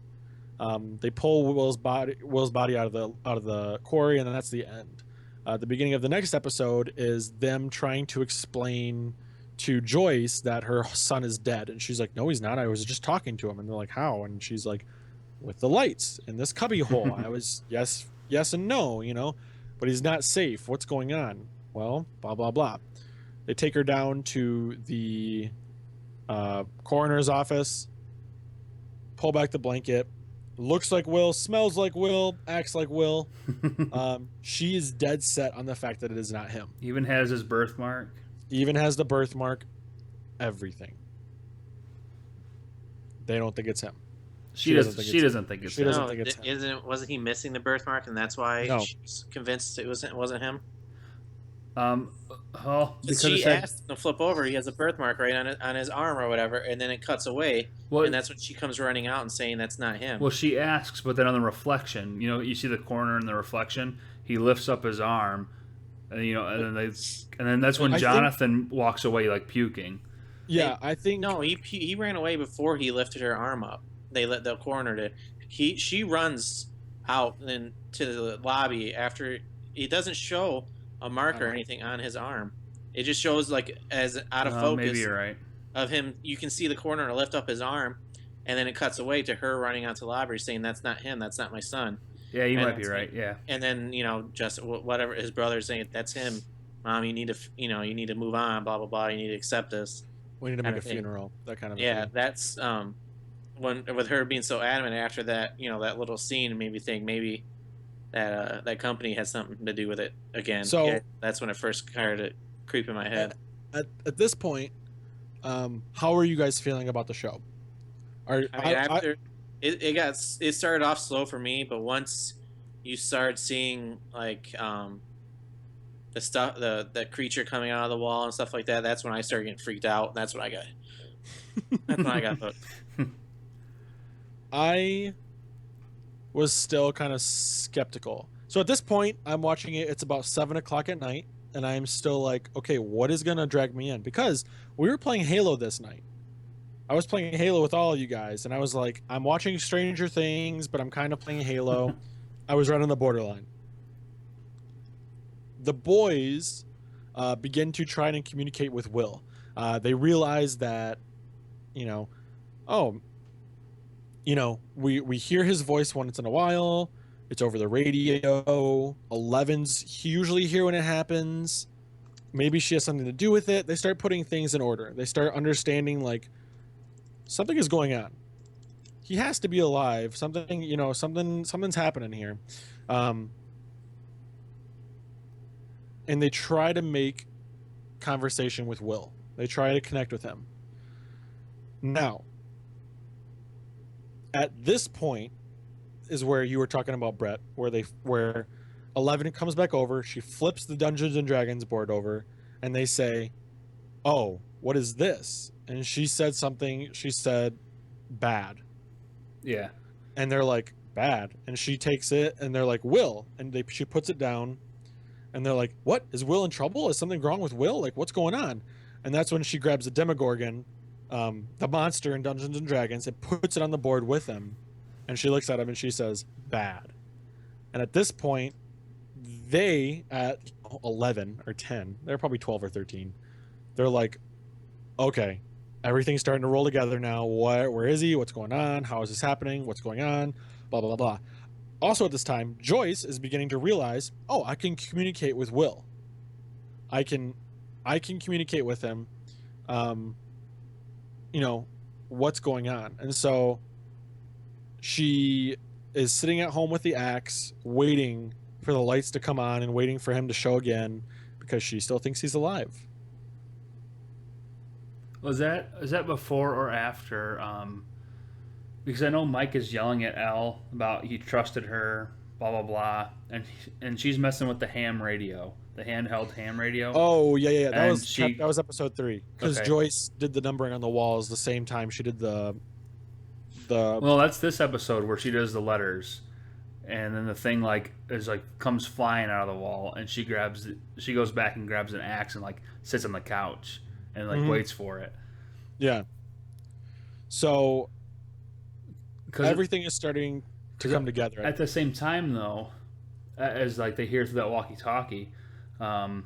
They pull Will's body out of the quarry, and then that's the end. The beginning of the next episode is them trying to explain to Joyce that her son is dead, and she's like, "No, he's not. I was just talking to him." And they're like, "How?" And she's like, "With the lights in this cubby hole. I was yes and no, but he's not safe. What's going on?" Well, blah blah blah. They take her down to the coroner's office, pull back the blanket. Looks like Will, smells like Will, acts like Will. She is dead set on the fact that it is not him. Even has his birthmark. Even has the birthmark. Everything. They don't think it's him. She doesn't think it's him. Wasn't he missing the birthmark, and that's why she's convinced it wasn't him? Because she asked him to flip over. He has a birthmark right on his arm or whatever, and then it cuts away, and that's when she comes running out and saying that's not him. Well, she asks, but then on the reflection, you see the coroner in the reflection. He lifts up his arm, and then that's when Jonathan walks away like puking. Yeah, I think no, he ran away before he lifted her arm up. They let the coroner did. She runs out into the lobby after. It doesn't show a mark or anything on his arm. It just shows like as out of focus. Maybe you're right. Of him, you can see the coroner lift up his arm, and then it cuts away to her running out to the lobby saying, "That's not him. That's not my son." Yeah, you might be right. Yeah. And then just whatever his brother's saying, "That's him, Mom. You need to move on. Blah blah blah. You need to accept this. We need to make a funeral." That kind of thing. That's when with her being so adamant after that, that little scene made me think maybe that company has something to do with it again. So that's when it first started to creep in my head. At this point, how are you guys feeling about the show? It started off slow for me, but once you start seeing like the stuff, the creature coming out of the wall and stuff like that, that's when I started getting freaked out. That's when I got hooked. I was still kind of skeptical. So at this point, I'm watching it. It's about 7 o'clock at night, and I'm still like, okay, what is gonna drag me in? Because we were playing Halo this night. I was playing Halo with all of you guys, and I was like, I'm watching Stranger Things, but I'm kind of playing Halo. I was right on the borderline. The boys begin to try and communicate with Will. They realize that, we hear his voice once in a while. It's over the radio. 11's usually here when it happens. Maybe she has something to do with it. They start putting things in order. They start understanding, like, something is going on. He has to be alive. Something's happening here. And they try to make conversation with Will. They try to connect with him. Now, at this point is where you were talking about, Brett, where 11 comes back over. She flips the Dungeons and Dragons board over, and they say, oh, what is this? And she said something. She said, bad. Yeah. And they're like, bad. And she takes it, and they're like, Will. And she puts it down, and they're like, what? Is Will in trouble? Is something wrong with Will? Like, what's going on? And that's when she grabs the Demogorgon, the monster in Dungeons and Dragons, and puts it on the board with him. And she looks at him and she says, bad. And at this point, they, at 11 or 10, they're probably 12 or 13, they're like, okay, everything's starting to roll together now. Where is he? What's going on? How is this happening? What's going on? Blah, blah, blah, blah. Also at this time, Joyce is beginning to realize, oh, I can communicate with Will. I can communicate with him. You know, what's going on? And so she is sitting at home with the axe, waiting for the lights to come on and waiting for him to show again because she still thinks he's alive. Is that before or after? Because I know Mike is yelling at Elle about he trusted her, blah blah blah, and she's messing with the ham radio, the handheld ham radio. Oh yeah. That And was episode 3 because Okay. Joyce did the numbering on the walls the same time she did the. Well, that's this episode where she does the letters, and then the thing comes flying out of the wall, and she goes back and grabs an axe and like sits on the couch and waits for it. Yeah. So 'Cause everything is starting to come together. At the same time, though, as like they hear through that walkie-talkie, Hop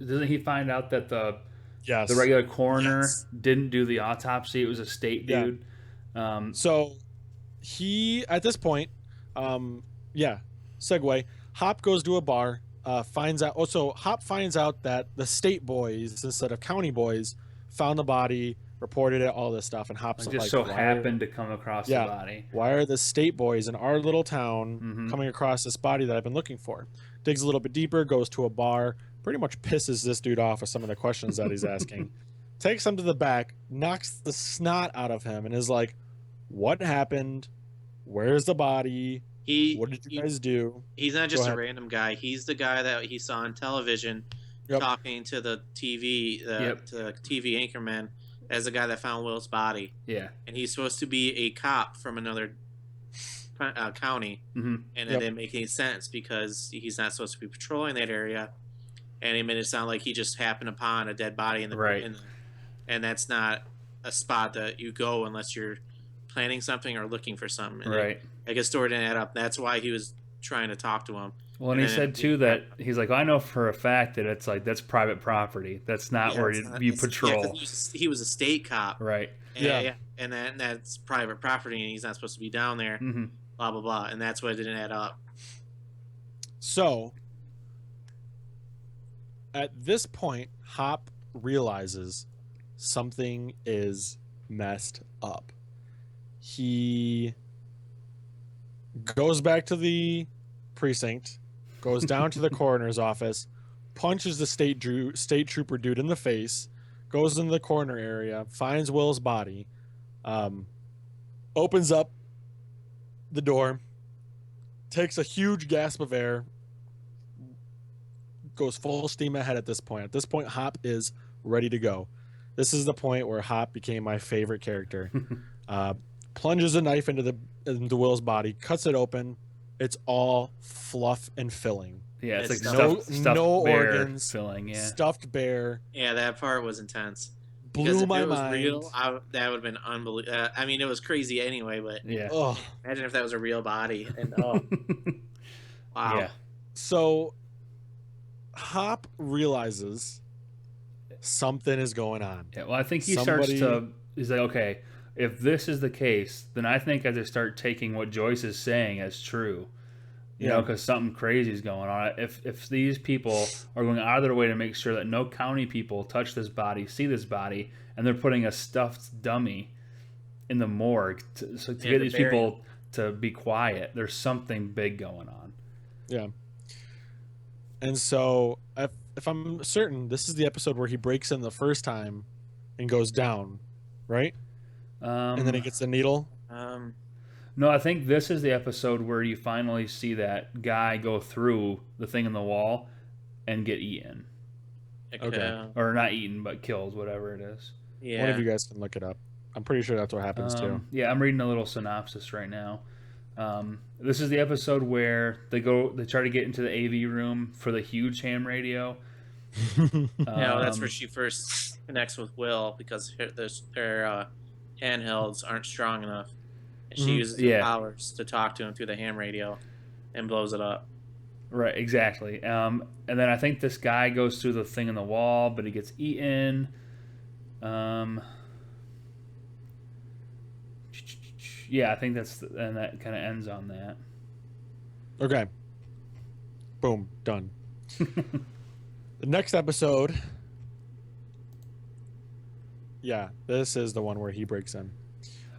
doesn't he find out that the regular coroner didn't do the autopsy? It was a state dude. So he at this point, segue. Hop goes to a bar, finds out. Also, Hop finds out that the state boys instead of county boys found the body, reported it, all this stuff, and Hop's happened to come across the body. Why are the state boys in our little town coming across this body that I've been looking for? Digs a little bit deeper, goes to a bar, pretty much pisses this dude off with some of the questions that he's asking. Takes him to the back, knocks the snot out of him, and is like, "What happened? Where's the body? What did you guys do?" He's not just a random guy. He's the guy that he saw on television talking to the TV, to the TV anchorman, as the guy that found Will's body. Yeah. And he's supposed to be a cop from another county, and it didn't make any sense because he's not supposed to be patrolling that area, and he made it sound like he just happened upon a dead body in the and that's not a spot that you go unless you're planning something or looking for something. And I guess story didn't add up. That's why he was trying to talk to him. Well, and he said too that he's like, I know for a fact that it's like that's private property. That's not where you patrol. Yeah, he was a state cop, right? And, and that's private property, and he's not supposed to be down there. Blah blah blah, and that's why it didn't add up. So, at this point, Hop realizes something is messed up. He goes back to the precinct, goes down to the coroner's office, punches the state trooper dude in the face, goes into the coroner area, finds Will's body, opens up the door, takes a huge gasp of air, goes full steam ahead at this point. At this point, Hop is ready to go. This is the point where Hop became my favorite character. Plunges a knife into Will's body, cuts it open. It's all fluff and filling. Yeah, it's like stuffed no organs, filling. Yeah, stuffed bear. Yeah, that part was intense. Blew my mind. If it was real, that would have been unbelievable. I mean, it was crazy anyway, but imagine if that was a real body. And wow. Yeah. So Hop realizes something is going on. Yeah, well, I think he's like, okay, if this is the case, then I think I just start taking what Joyce is saying as true. You know, because something crazy is going on. If these people are going out of their way to make sure that no county people touch this body, see this body, and they're putting a stuffed dummy in the morgue to get these people to be quiet, there's something big going on. Yeah. And so, if I'm certain, this is the episode where he breaks in the first time and goes down, right? And then he gets the needle. No, I think this is the episode where you finally see that guy go through the thing in the wall and get eaten. Okay. or not eaten, but killed, whatever it is. Yeah. One of you guys can look it up. I'm pretty sure that's what happens too. Yeah, I'm reading a little synopsis right now. This is the episode where they try to get into the AV room for the huge ham radio. That's where she first connects with Will because their handhelds aren't strong enough. And she uses her powers to talk to him through the ham radio and blows it up. Right, exactly. And then I think this guy goes through the thing in the wall, but he gets eaten. Yeah, I think and that kind of ends on that. Okay. Boom. Done. The next episode. Yeah, this is the one where he breaks in.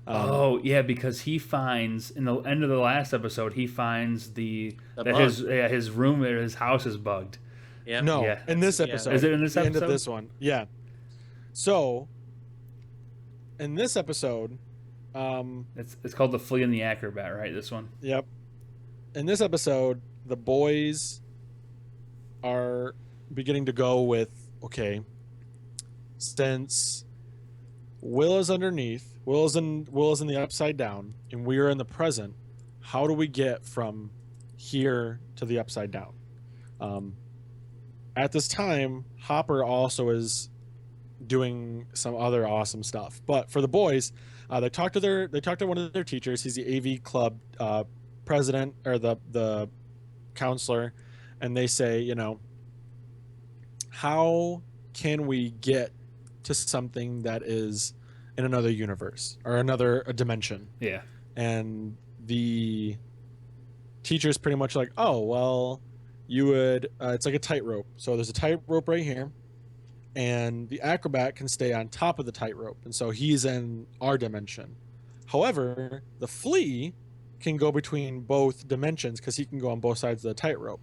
Because he finds in the end of the last episode, he finds The that bug. his room or his house is bugged. Yep. No, Yeah. in this episode. Is it in this the end episode? of this one. Yeah. So, in this episode, It's called The Flea and the Acrobat, right? This one. yep. In this episode, the boys are beginning to go with, okay, since Will is underneath, Will is in the upside down, and we are in the present, how do we get from here to the upside down? At this time, Hopper also is doing some other awesome stuff. But for the boys, they talked to one of their teachers. He's the AV club president or the counselor, and they say, how can we get to something that is in another universe or a dimension? Yeah. And the teacher's pretty much like, oh, well, you would, it's like a tightrope. So there's a tightrope right here, and the acrobat can stay on top of the tightrope. And so he's in our dimension. However, the flea can go between both dimensions because he can go on both sides of the tightrope.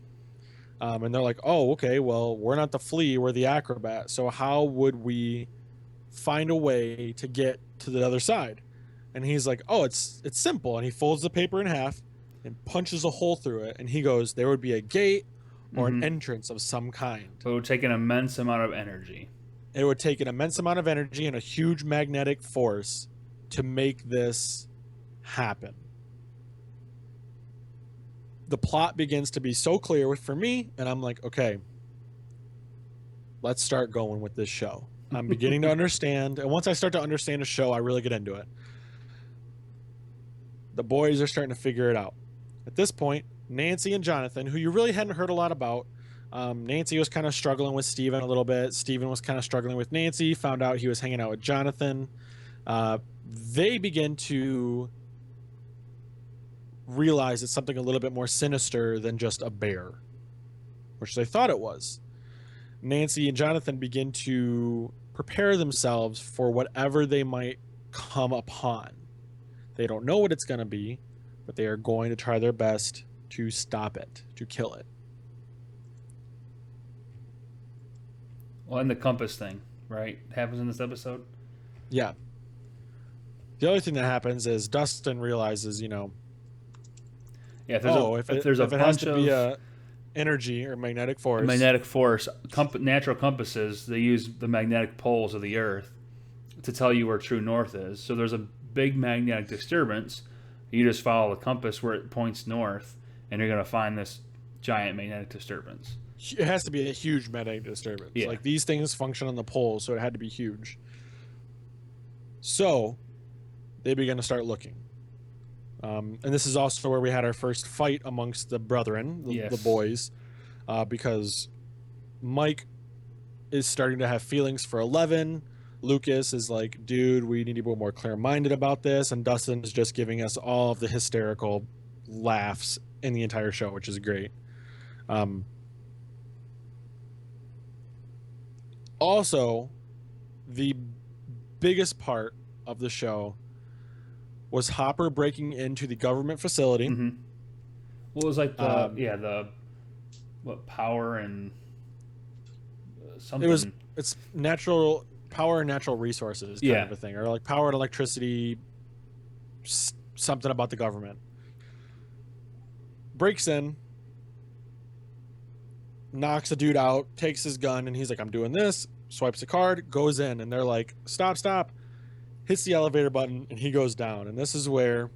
And they're like, oh, okay, well, we're not the flea, we're the acrobat. So how would we find a way to get to the other side? And he's like, oh, it's simple. And he folds the paper in half and punches a hole through it. And he goes, there would be a gate or an entrance of some kind. But it would take an immense amount of energy. It would take an immense amount of energy and a huge magnetic force to make this happen. The plot begins to be so clear for me, and I'm like, okay, let's start going with this show. I'm beginning to understand, and once I start to understand a show, I really get into it. The boys are starting to figure it out. At this point, Nancy and Jonathan, who you really hadn't heard a lot about, Nancy was kind of struggling with Steven a little bit. Steven was kind of struggling with Nancy, found out he was hanging out with Jonathan. They begin to realize it's something a little bit more sinister than just a bear, which they thought it was. Nancy and Jonathan begin to prepare themselves for whatever they might come upon. They don't know what it's going to be, but they are going to try their best to stop it, to kill it. Well, and the compass thing, right? Happens in this episode. Yeah. The other thing that happens is Dustin realizes, Yeah, if it has to be a energy or magnetic force. Natural compasses, they use the magnetic poles of the Earth to tell you where true north is. So there's a big magnetic disturbance. You just follow the compass where it points north, and you're going to find this giant magnetic disturbance. It has to be a huge magnetic disturbance. Yeah. Like, these things function on the poles, so it had to be huge. So they begin to start looking. And this is also where we had our first fight amongst the brethren, the boys, because Mike is starting to have feelings for 11. Lucas is like, dude, we need to be more clear-minded about this. And Dustin is just giving us all of the hysterical laughs in the entire show, which is great. Also, the biggest part of the show was Hopper breaking into the government facility. Mm-hmm. Well, it was like the power and something. It's natural power and natural resources kind of a thing, or like power and electricity, something about the government. Breaks in. knocks a dude out, takes his gun, and he's like, I'm doing this, swipes a card, goes in, and they're like, stop, hits the elevator button, and he goes down. And this is where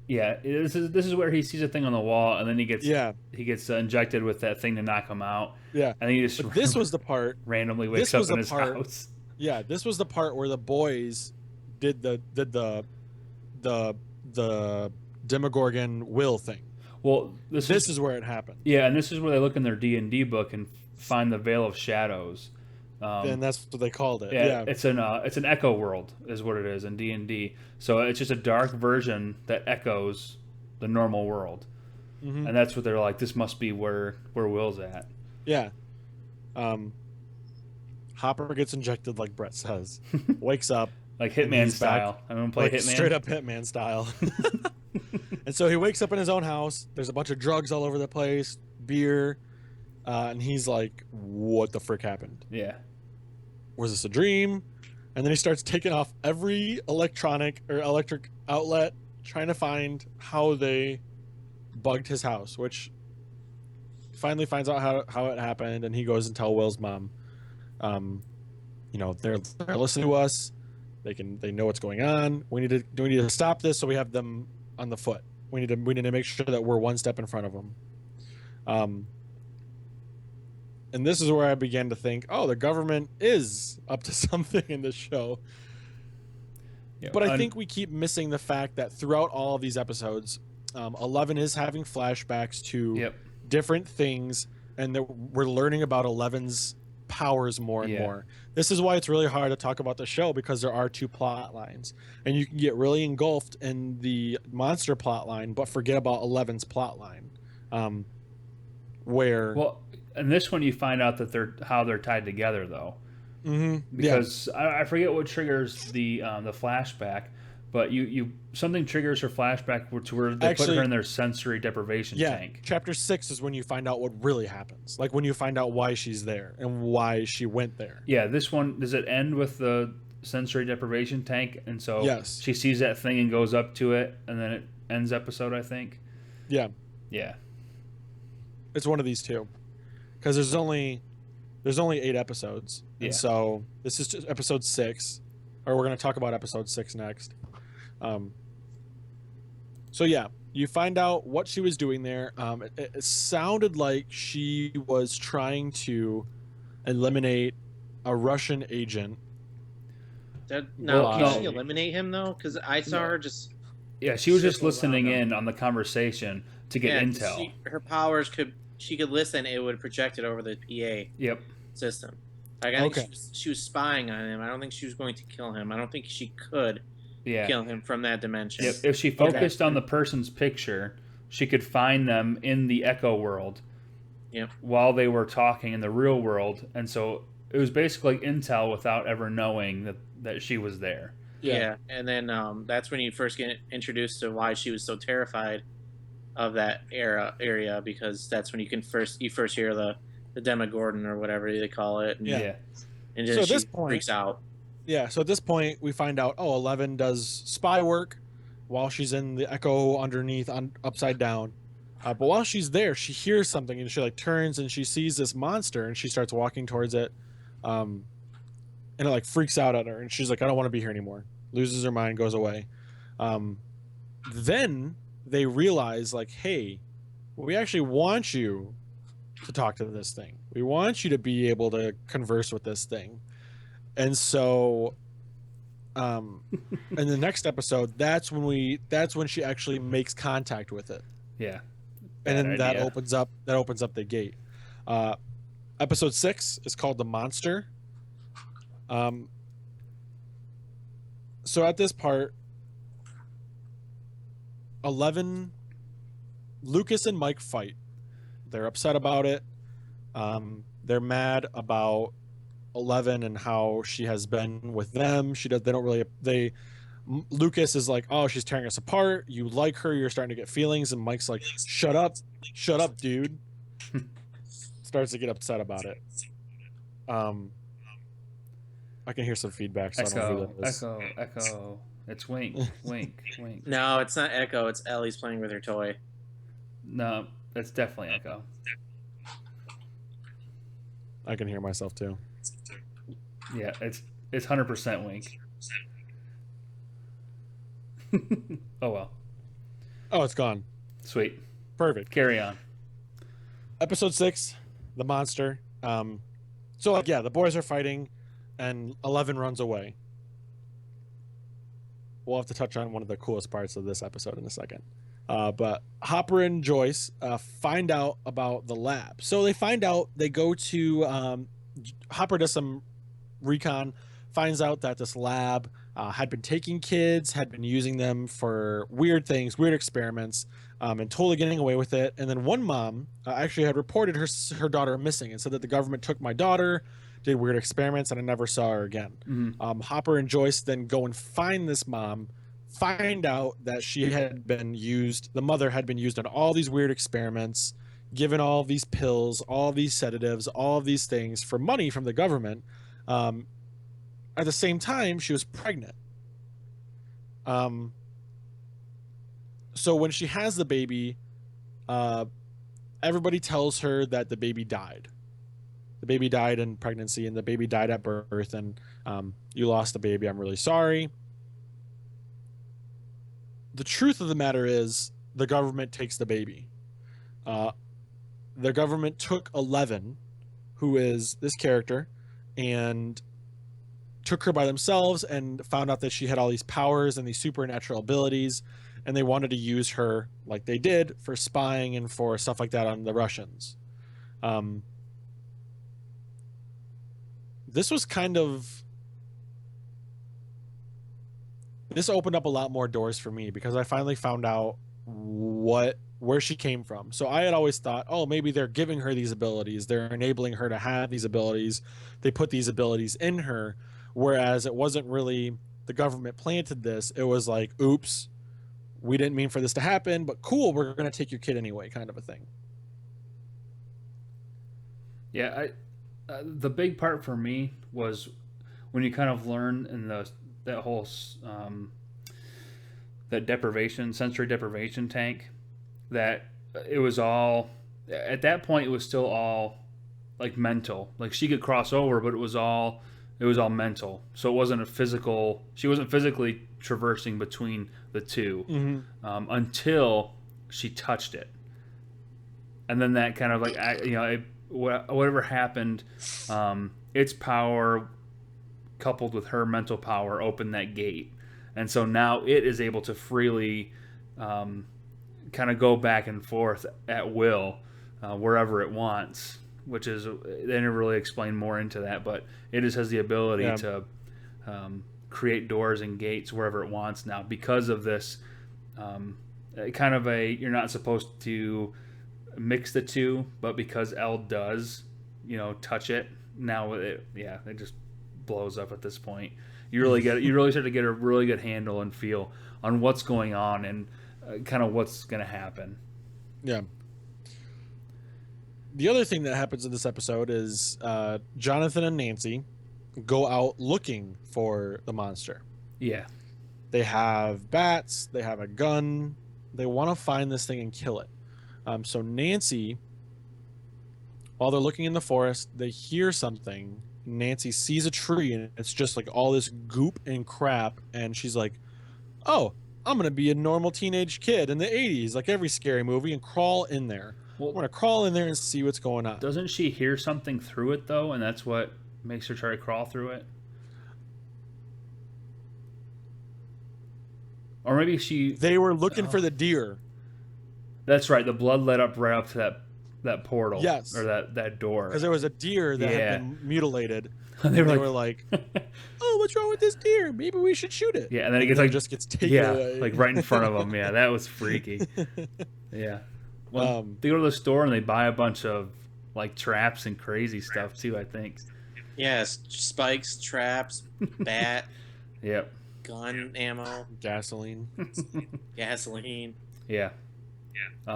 Yeah, this is where he sees a thing on the wall, and then he gets yeah, injected with that thing to knock him out. yeah. And he just But this was the part. randomly wakes This up was in the his part. house. Yeah, this was the part where the boys did the Demogorgon will thing. Well, this is where it happened. Yeah, and this is where they look in their D&D book and find the Veil of Shadows. And that's what they called it. Yeah, it's an echo world is what it is in D&D. So it's just a dark version that echoes the normal world. Mm-hmm. And that's what they're like, this must be where Will's at. Yeah. Hopper gets injected like Brett says. Wakes up. Like Hitman style. I'm going to play like Hitman. Straight up Hitman style. And so he wakes up in his own house. There's a bunch of drugs all over the place, beer. And he's like, what the frick happened? Yeah. Was this a dream? And then he starts taking off every electric outlet, trying to find how they bugged his house, which finally finds out how it happened. And he goes and tells Will's mom, they're listening to us. They know what's going on. We need to stop this so we have them on the foot. We need to make sure that we're one step in front of them. And this is where I began to think, oh, the government is up to something in this show. Yeah, but I think we keep missing the fact that throughout all of these episodes, 11 is having flashbacks to different things, and that we're learning about 11's powers more and more. This is why it's really hard to talk about the show, because there are two plot lines, and you can get really engulfed in the monster plot line, but forget about 11's plot line. In this one, you find out that how they're tied together, though. Mm-hmm. Because I forget what triggers the flashback, but something triggers her flashback to where they put her in their sensory deprivation tank. Chapter 6 is when you find out what really happens, like when you find out why she's there and why she went there. Yeah, this one, does it end with the sensory deprivation tank? And so she sees that thing and goes up to it, and then it ends episode, I think. Yeah. It's one of these two, because there's only 8 episodes, and so this is just episode 6, or we're going to talk about episode 6 next. So yeah, you find out what she was doing there. It sounded like she was trying to eliminate a Russian agent. Can she eliminate him though? Because I saw her just. Yeah, she was just listening in on the conversation to get intel. Her powers she could listen. It would project it over the PA system. Like I think she was spying on him. I don't think she was going to kill him. I don't think she could kill him from that dimension. Yep. If she focused on the person's picture, she could find them in the echo world while they were talking in the real world. And so it was basically intel without ever knowing that she was there. Yeah. And then that's when you first get introduced to why she was so terrified of that area, because that's when you first hear the Demogorgon or whatever they call it. And then she freaks out. Yeah, so at this point, we find out, 11 does spy work while she's in the echo underneath, upside down. But while she's there, she hears something, and she turns, and she sees this monster, and she starts walking towards it. And it freaks out at her, and she's like, I don't want to be here anymore. Loses her mind, goes away. Then they realize, hey, we actually want you to talk to this thing. We want you to be able to converse with this thing. And so, in the next episode, that's when she actually makes contact with it. Yeah. And then that opens up the gate. Episode 6 is called The Monster. So at this part, 11, Lucas and Mike fight. They're upset about it. They're mad about 11 and how she has been with them. Lucas is like, oh, she's tearing us apart. You like her. You're starting to get feelings. And Mike's like, shut up, dude. Starts to get upset about it. I can hear some feedback. So I don't know who that is. Echo. It's Wink. Wink. Wink. No, it's not Echo. It's Ellie's playing with her toy. No, it's definitely Echo. I can hear myself too. Yeah, it's 100% Wink. Oh well. Oh, it's gone. Sweet. Perfect. Carry on. Episode 6, the monster. So like, yeah, the boys are fighting, and 11 runs away. We'll have to touch on one of the coolest parts of this episode in a second. But Hopper and Joyce find out about the lab. So they find out, they go to, Hopper does some recon, finds out that this lab had been taking kids, had been using them for weird things, weird experiments, and totally getting away with it. And then one mom actually had reported her daughter missing and said that the government took my daughter, did weird experiments, and I never saw her again. Mm-hmm. Hopper and Joyce then go and find this mom, find out that she had been used, the mother had been used in all these weird experiments, given all these pills, all these sedatives, all these things for money from the government. At the same time, she was pregnant. So when she has the baby, everybody tells her that the baby died. The baby died in pregnancy, and the baby died at birth, and you lost the baby. I'm really sorry. The truth of the matter is, the government takes the baby. The government took 11, who is this character, and took her by themselves and found out that she had all these powers and these supernatural abilities, and they wanted to use her like they did for spying and for stuff like that on the Russians. This was kind of, this opened up a lot more doors for me because I finally found out where she came from. So I had always thought, oh, maybe they're giving her these abilities, they're enabling her to have these abilities, they put these abilities in her, whereas it wasn't really the government planted this. It was like, oops, we didn't mean for this to happen, but cool, we're going to take your kid anyway, kind of a thing. Yeah, the big part for me was when you kind of learn in that whole that sensory deprivation tank, that it was all, at that point it was still all like mental. Like she could cross over, but it was all mental. So it wasn't a physical. She wasn't physically traversing between the two until she touched it, and then that kind of like whatever happened, its power coupled with her mental power opened that gate, and so now it is able to freely kind of go back and forth at will wherever it wants. Which is, they didn't really explain more into that, but it just has the ability to create doors and gates wherever it wants now because of this kind of you're not supposed to mix the two, but because Elle does, touch it, now it just blows up at this point. You really start to get a really good handle and feel on what's going on and kind of what's going to happen. Yeah. The other thing that happens in this episode is Jonathan and Nancy go out looking for the monster. Yeah. They have bats, they have a gun, they want to find this thing and kill it. So Nancy, while they're looking in the forest, they hear something. Nancy sees a tree and it's just like all this goop and crap, and she's like, oh, I'm going to be a normal teenage kid in the 80s, like every scary movie, and crawl in there. Well, I'm going to crawl in there and see what's going on. Doesn't she hear something through it, though, and that's what makes her try to crawl through it? Or maybe they were looking for the deer. That's right. The blood led up right up to that portal. Yes. Or that door. Because there was a deer that had been mutilated. They were like, oh, what's wrong with this deer? Maybe we should shoot it. Yeah, and then it gets taken away. Like right in front of them. Yeah, that was freaky. Yeah. Well, they go to the store and they buy a bunch of like traps and crazy stuff too, I think. Yes, spikes, traps, bat. Yep. Gun ammo, gasoline. Yeah.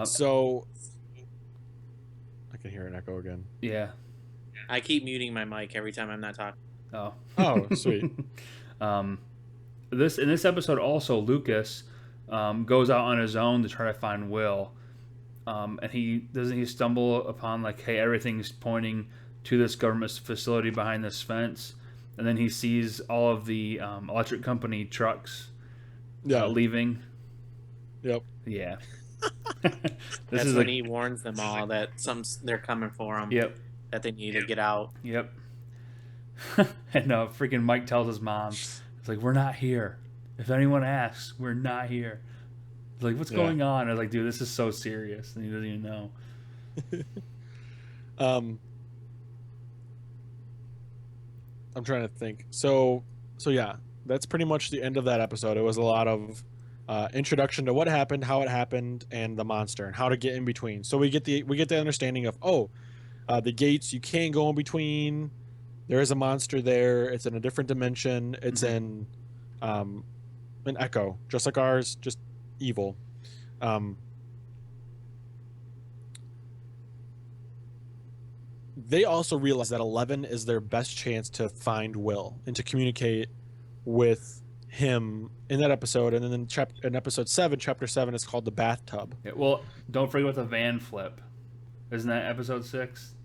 So I can hear an echo again. Yeah. I keep muting my mic every time I'm not talking. Oh. Oh, sweet. in this episode also Lucas goes out on his own to try to find Will, and he stumble upon like, hey, everything's pointing to this government facility behind this fence, and then he sees all of the electric company trucks leaving. Yep. Yeah. That's when he warns them all that they're coming for him. Yep. That they need to get out. Yep. And freaking Mike tells his mom, it's like, we're not here. If anyone asks, we're not here. It's like, what's going on? I was like, dude, this is so serious. And he doesn't even know. I'm trying to think. So yeah, that's pretty much the end of that episode. It was a lot of introduction to what happened, how it happened, and the monster, and how to get in between. So we get the understanding of the gates you can't go in between. There is a monster there. It's in a different dimension. It's in an echo, just like ours, just evil. They also realize that 11 is their best chance to find Will and to communicate with him in that episode. And then in episode 7, chapter 7 is called the bathtub. Yeah, well, don't forget about the van flip. Isn't that episode 6?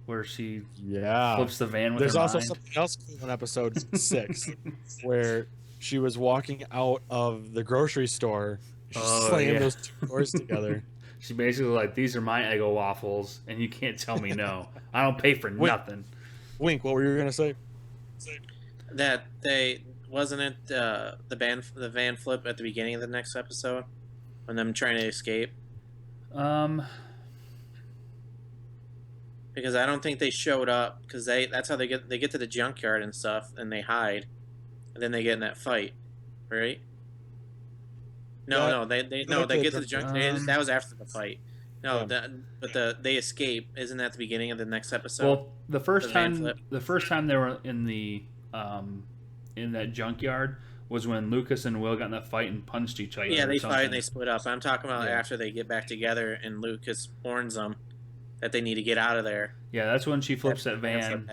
Where she flips the van with There's her also mind? something else cool in episode 6 where she was walking out of the grocery store. She slammed those two doors together. She basically like, these are my Eggo waffles, and you can't tell me no. I don't pay for nothing. Wink, what were you gonna say? That wasn't it the van flip at the beginning of the next episode when them trying to escape? Because I don't think they showed up because that's how they get to the junkyard and stuff, and they hide, and then they get in that fight, right? No, they get to the junkyard. That was after the fight. No, they escape. Isn't that the beginning of the next episode? Well, the first time they were in that junkyard was when Lucas and Will got in that fight and punched each other. Yeah, they fight and they split up. I'm talking about after they get back together and Lucas warns them that they need to get out of there. Yeah, that's when she flips that van,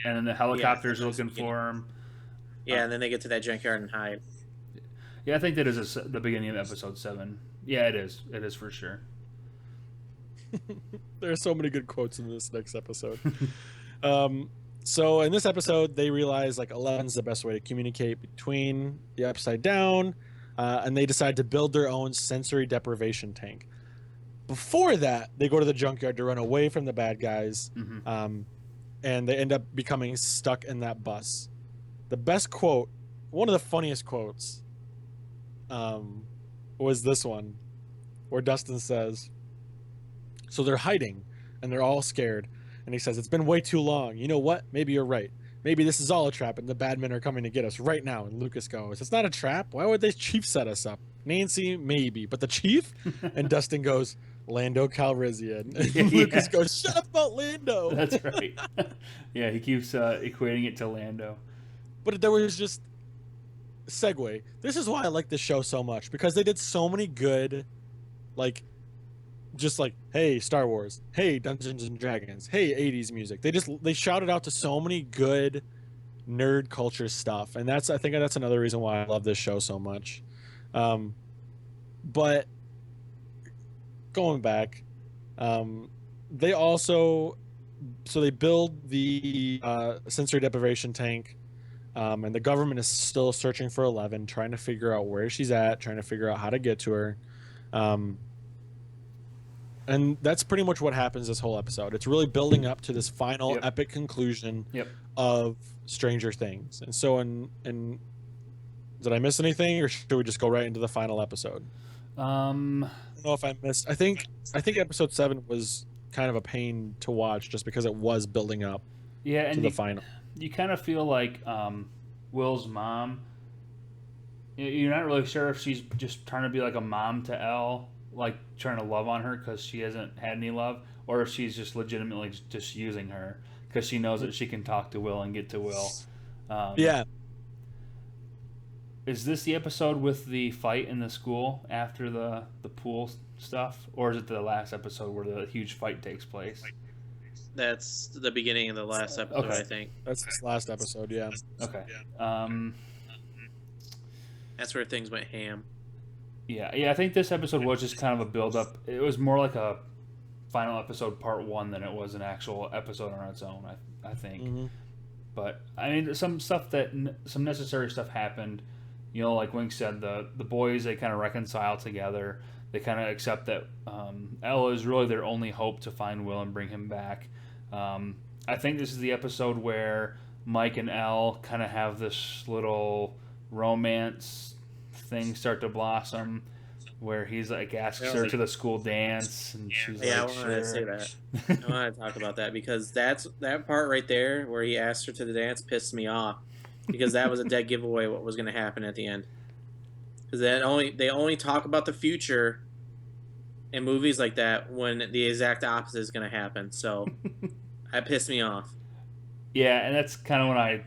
and then the helicopter's looking for him. Yeah, and then they get to that junkyard and hide. Yeah, I think that is the beginning of episode 7. Yeah, it is. It is for sure. There are so many good quotes in this next episode. So in this episode, they realize like 11's the best way to communicate between the Upside Down, and they decide to build their own sensory deprivation tank. Before that, they go to the junkyard to run away from the bad guys, and they end up becoming stuck in that bus. The best quote, one of the funniest quotes, was this one, where Dustin says, so they're hiding, and they're all scared. And he says, it's been way too long. You know what? Maybe you're right. Maybe this is all a trap, and the bad men are coming to get us right now. And Lucas goes, it's not a trap. Why would the chief set us up? Nancy, maybe. But the chief? And Dustin goes, Lando Calrissian. And Lucas goes, shut up about Lando. That's right. Yeah, he keeps equating it to Lando. But there was just segue. This is why I like this show so much, because they did so many good, like, just like, hey, Star Wars, hey, Dungeons and Dragons, hey, 80s music. They shouted out to so many good nerd culture stuff, and I think that's another reason why I love this show so much. But going back, they also they build the sensory deprivation tank, and the government is still searching for 11, trying to figure out where she's at, trying to figure out how to get to her. And that's pretty much what happens this whole episode. It's really building up to this final epic conclusion of Stranger Things. And so, did I miss anything, or should we just go right into the final episode? I don't know if I missed. I think episode 7 was kind of a pain to watch just because it was building up to the final. You kind of feel like Will's mom. You're not really sure if she's just trying to be like a mom to Elle, like trying to love on her because she hasn't had any love, or if she's just legitimately just using her because she knows that she can talk to Will and get to Will. Is this the episode with the fight in the school after the pool stuff, or is it the last episode where the huge fight takes place? That's the beginning of the last episode, I think. That's this last episode, yeah. Okay. That's where things went ham. Yeah. I think this episode was just kind of a build up. It was more like a final episode part 1 than it was an actual episode on its own. I think. Mm-hmm. But I mean, some necessary stuff happened. You know, like Wink said, the boys, they kind of reconcile together. They kind of accept that Elle is really their only hope to find Will and bring him back. I think this is the episode where Mike and Elle kind of have this little romance thing start to blossom, where he's like asks her to the school dance, and she's I like, wanted sure. to say that. I want to talk about that because that part right there where he asked her to the dance pissed me off because that was a dead giveaway what was going to happen at the end. Because they only talk about the future in movies like that when the exact opposite is going to happen. So that pissed me off. Yeah, and that's kind of when I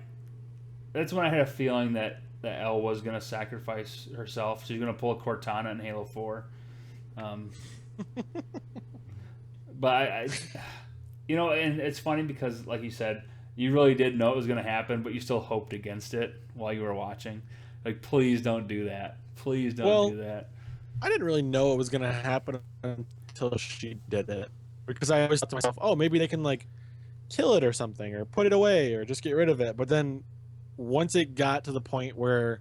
had a feeling that Elle was going to sacrifice herself. She's going to pull a Cortana in Halo 4. But I you know, and it's funny because, like you said, you really did know it was going to happen, but you still hoped against it while you were watching. Like, please don't do that. Please don't do that. I didn't really know it was going to happen until she did it. Because I always thought to myself, oh, maybe they can, like, kill it or something, or put it away, or just get rid of it. But then once it got to the point where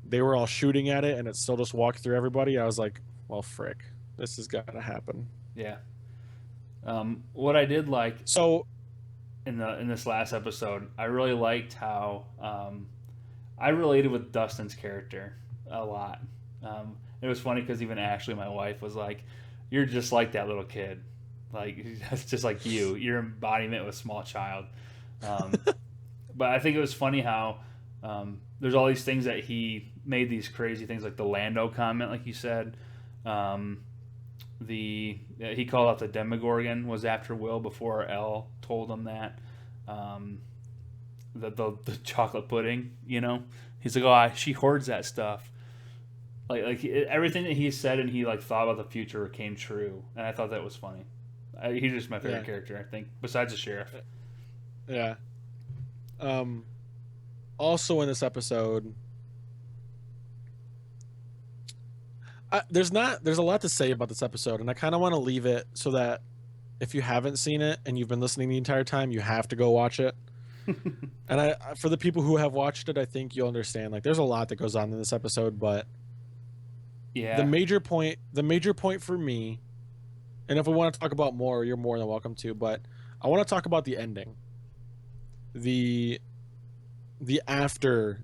they were all shooting at it and it still just walked through everybody, I was like, well, frick, this has got to happen. Yeah. What I did like so in this last episode, I really liked how I related with Dustin's character a lot. It was funny because even Ashley, my wife, was like, "You're just like that little kid. Like, that's just like you. Your embodiment of a small child." But I think it was funny how there's all these things that he made, these crazy things like the Lando comment, like you said. He called out the Demogorgon was after Will before Elle told him that. The chocolate pudding, you know, he's like, oh, she hoards that stuff. Everything that he said and he like thought about the future came true, and I thought that was funny. He's just my favorite character, I think, besides the sheriff. Yeah. Also in this episode, there's a lot to say about this episode, and I kind of want to leave it so that if you haven't seen it and you've been listening the entire time, you have to go watch it. And for the people who have watched it, I think you'll understand. Like, there's a lot that goes on in this episode, but yeah, the major point for me, and if we want to talk about more, you're more than welcome to. But I want to talk about the ending, the after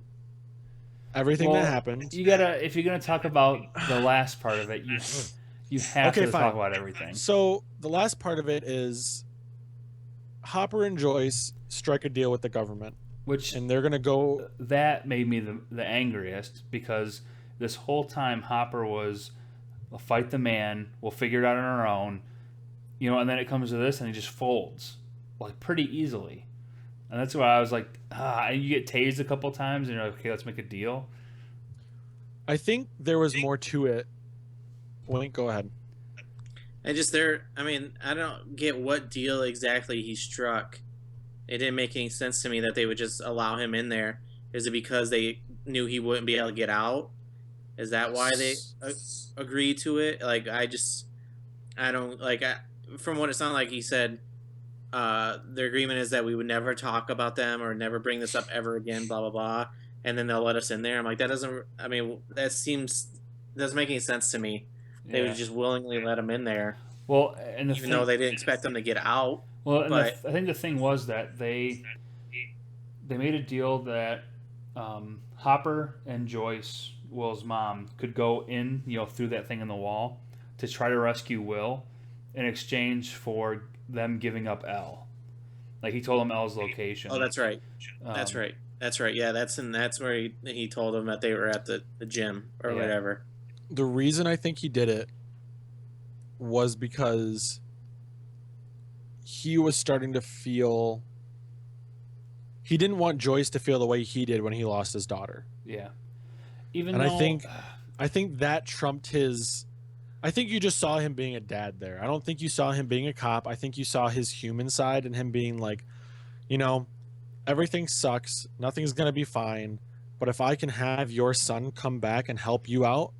everything that happened. You gotta, if you're gonna talk about the last part of it, you have to talk about everything. So the last part of it is Hopper and Joyce strike a deal with the government, and they're gonna go. That made me the angriest because this whole time Hopper was, we'll fight the man, we'll figure it out on our own, you know, and then it comes to this and he just folds like pretty easily. And that's why I was like, you get tased a couple times and you're like, okay, let's make a deal. I think there was more to it. Wink, go ahead. I don't get what deal exactly he struck. It didn't make any sense to me that they would just allow him in there. Is it because they knew he wouldn't be able to get out? Is that why they agreed to it? Like, from what it sounded like, he said, their agreement is that we would never talk about them or never bring this up ever again, blah, blah, blah. And then they'll let us in there. I'm like, doesn't make any sense to me. They would just willingly let him in there. Well, and even though they didn't expect them to get out. Well, I think the thing was that they made a deal that Hopper and Joyce, Will's mom, could go in, you know, through that thing in the wall to try to rescue Will in exchange for them giving up Elle. Like, he told them Elle's location. Oh, that's right. That's right. Yeah, that's where he told them that they were at the gym or whatever. The reason I think he did it was because he was starting to feel. He didn't want Joyce to feel the way he did when he lost his daughter. Yeah. I think that trumped his. I think you just saw him being a dad there. I don't think you saw him being a cop. I think you saw his human side and him being like, you know, everything sucks. Nothing's going to be fine. but if I can have your son come back and help you out,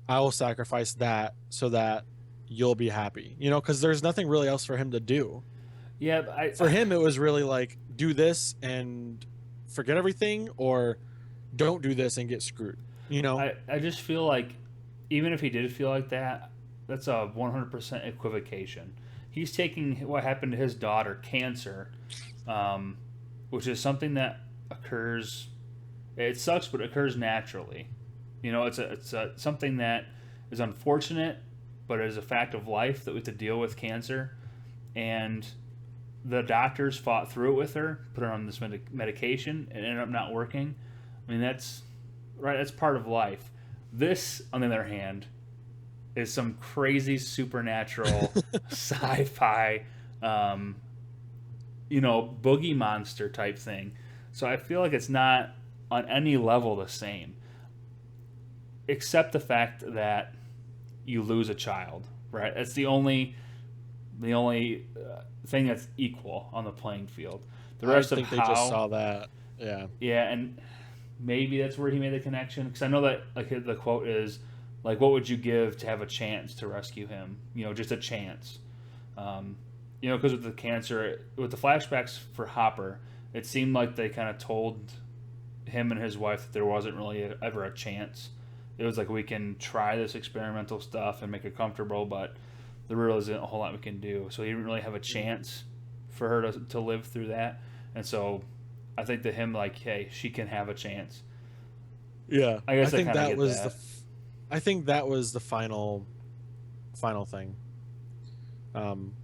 I will sacrifice that so that you'll be happy. You know, because there's nothing really else for him to do. Yeah, For him, it was really like, do this and forget everything, or don't do this and get screwed. You know? I just feel like even if he did feel like that, that's a 100% equivocation. He's taking what happened to his daughter, cancer, which is something that occurs. It sucks, but it occurs naturally. You know, it's something that is unfortunate, but it is a fact of life that we have to deal with cancer. And the doctors fought through it with her, put her on this medication, and ended up not working. I mean, that's right. That's part of life. This, on the other hand, is some crazy supernatural sci-fi, boogie monster type thing. So I feel like it's not on any level the same, except the fact that you lose a child. Right? That's the only thing that's equal on the playing field. The rest I think of they how, just saw that. Yeah. Yeah, and maybe that's where he made the connection, because I know that like the quote is like, what would you give to have a chance to rescue him? You know, just a chance. Because with the cancer, with the flashbacks for Hopper, it seemed like they kind of told him and his wife that there wasn't really ever a chance. It was like, we can try this experimental stuff and make it comfortable, but there really isn't a whole lot we can do. So he didn't really have a chance for her to live through that. And so I think to him, like, hey, she can have a chance. Yeah. I guess I think kinda that get was that. I think that was the final thing.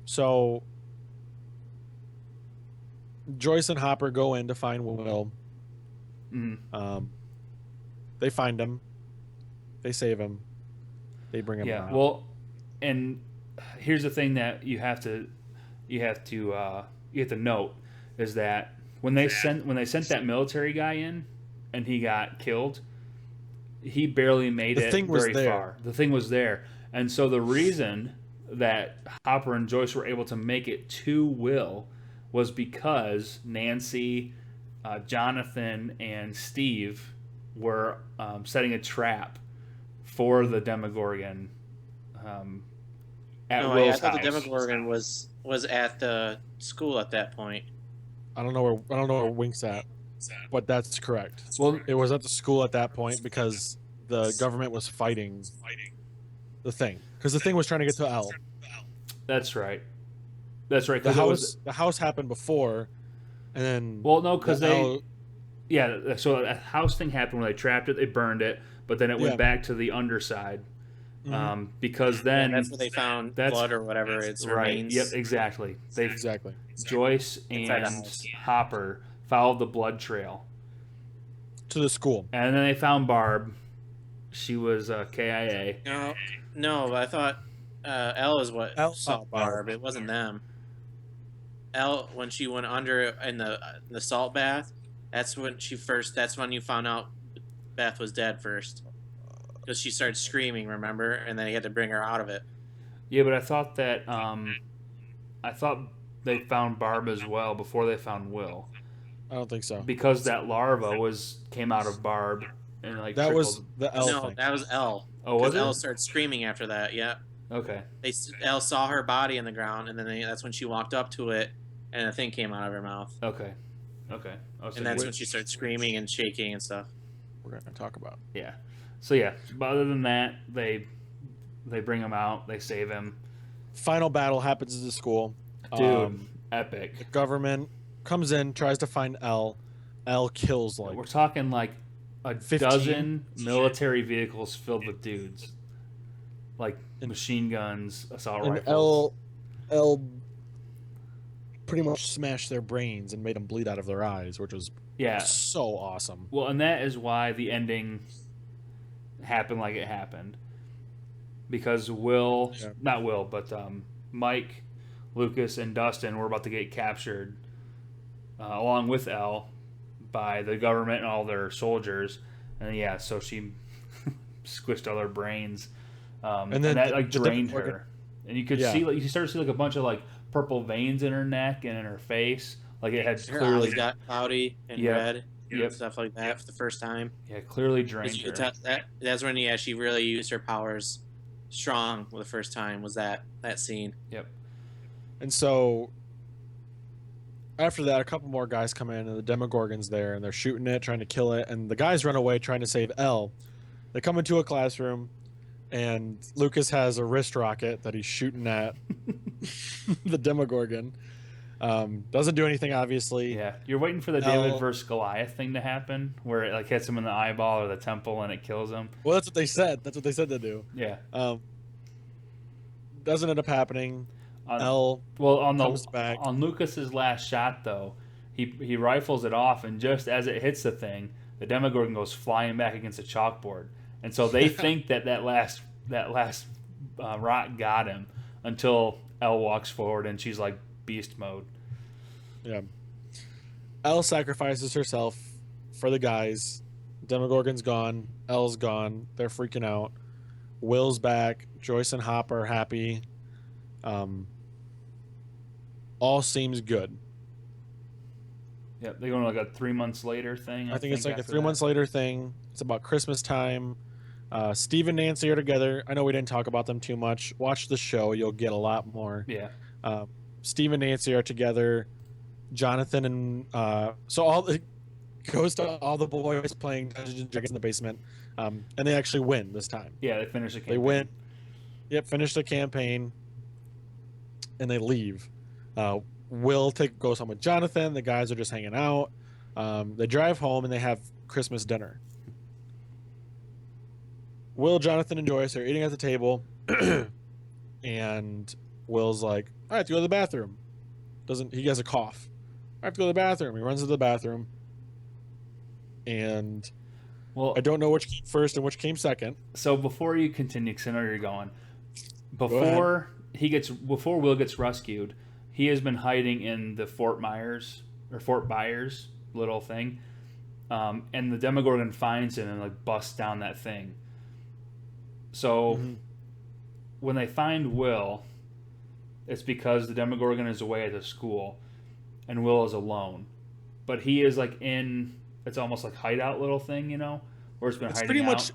So Joyce and Hopper go in to find Will. They find him. They save him. They bring him out. Well, and here's the thing that you have to note is that when they sent that military guy in and he got killed, he barely made it very far. The thing was there. And so the reason that Hopper and Joyce were able to make it to Will was because Nancy, Jonathan, and Steve were setting a trap for the Demogorgon at Will's I thought house. the Demogorgon was at the school at that point. I don't know where Wink's at, but that's correct. Well, It was at the school at that point because the government was fighting the thing, because the thing was trying to get to L. that's right. That's right. The 'Cause house happened before, and then because L. So a house thing happened when they trapped it, they burned it, but then it went back to the underside. Because then that's where they found blood or whatever it's right. remains. Yep, exactly. Exactly. Joyce Inside the and house. Hopper followed the blood trail, To the school. and then they found Barb. She was KIA. No, but I thought Elle is what Elle saw saw Barb. Barb. It wasn't them. Elle, when she went under in the salt bath, that's when you found out Beth was dead first. Because she started screaming, remember? And then he had to bring her out of it. Yeah, but I thought that they found Barb as well before they found Will, I don't think so. because that larva came out of Barb and like That was trickled. the L No, thing. that was Elle. Oh, was Elle it? started screaming after that, yeah. Okay. Elle saw her body in the ground, and then that's when she walked up to it, and a thing came out of her mouth. Okay. And that's when she started screaming and shaking and stuff. We're going to talk about. Yeah. So yeah, but other than that, they bring him out, they save him. Final battle happens at the school. Dude, epic. The government comes in, tries to find L. L kills We're like talking like a 15? dozen military vehicles filled with dudes, like machine guns, assault and rifles. L pretty much smashed their brains and made them bleed out of their eyes, which was so awesome. Well, and that is why the ending happened like it happened, because Mike, Lucas, and Dustin were about to get captured along with Elle by the government and all their soldiers, and so she squished all their brains, and then that like drained her, and you could see you started to see like a bunch of like purple veins in her neck and in her face, like it had Her clearly eyes got cloudy and red. Yep. stuff like that for the first time. Yeah, clearly drained You could her. tell that's when she really used her powers strong for the first time. Was that scene? Yep. And so after that, a couple more guys come in, and the Demogorgon's there, and they're shooting it, trying to kill it, and the guys run away trying to save Elle. They come into a classroom, and Lucas has a wrist rocket that he's shooting at the Demogorgon. Doesn't do anything, obviously. Yeah, you're waiting for the Elle, David versus Goliath thing to happen, where it like hits him in the eyeball or the temple and it kills him. well, that's what they said. That's what they said to do. Yeah. Doesn't end up happening. Elle comes back. On Lucas's last shot though, he rifles it off, and just as it hits the thing, the Demogorgon goes flying back against a chalkboard, and so they think that last rock got him until Elle walks forward and she's like beast mode. Yeah. Elle sacrifices herself for the guys. Demogorgon's gone. Elle's gone. They're freaking out. Will's back. Joyce and Hop are happy. All seems good. Yep, they go on like a 3 months later thing. I think it's like a 3 months later thing. It's about Christmas time. Steve and Nancy are together. I know we didn't talk about them too much. Watch the show. You'll get a lot more. Yeah. Steve and Nancy are together. Jonathan and it goes to all the boys playing Dungeons and Dragons in the basement, and they actually win this time. Yeah, they finish the campaign. They win. Yep, finish the campaign, and they leave. Will goes home with Jonathan. The guys are just hanging out. They drive home and they have Christmas dinner. Will, Jonathan, and Joyce are eating at the table, and Will's like, "I have to go to the bathroom." He has a cough. I have to go to the bathroom. He runs to the bathroom, and I don't know which came first and which came second. So before you continue, because I know you're going, before Will gets rescued, he has been hiding in the Fort Byers little thing, and the Demogorgon finds him and like busts down that thing. So when they find Will, it's because the Demogorgon is away at the school, and Will is alone. But he is like it's almost like hideout little thing, where it's been hiding out. It's pretty much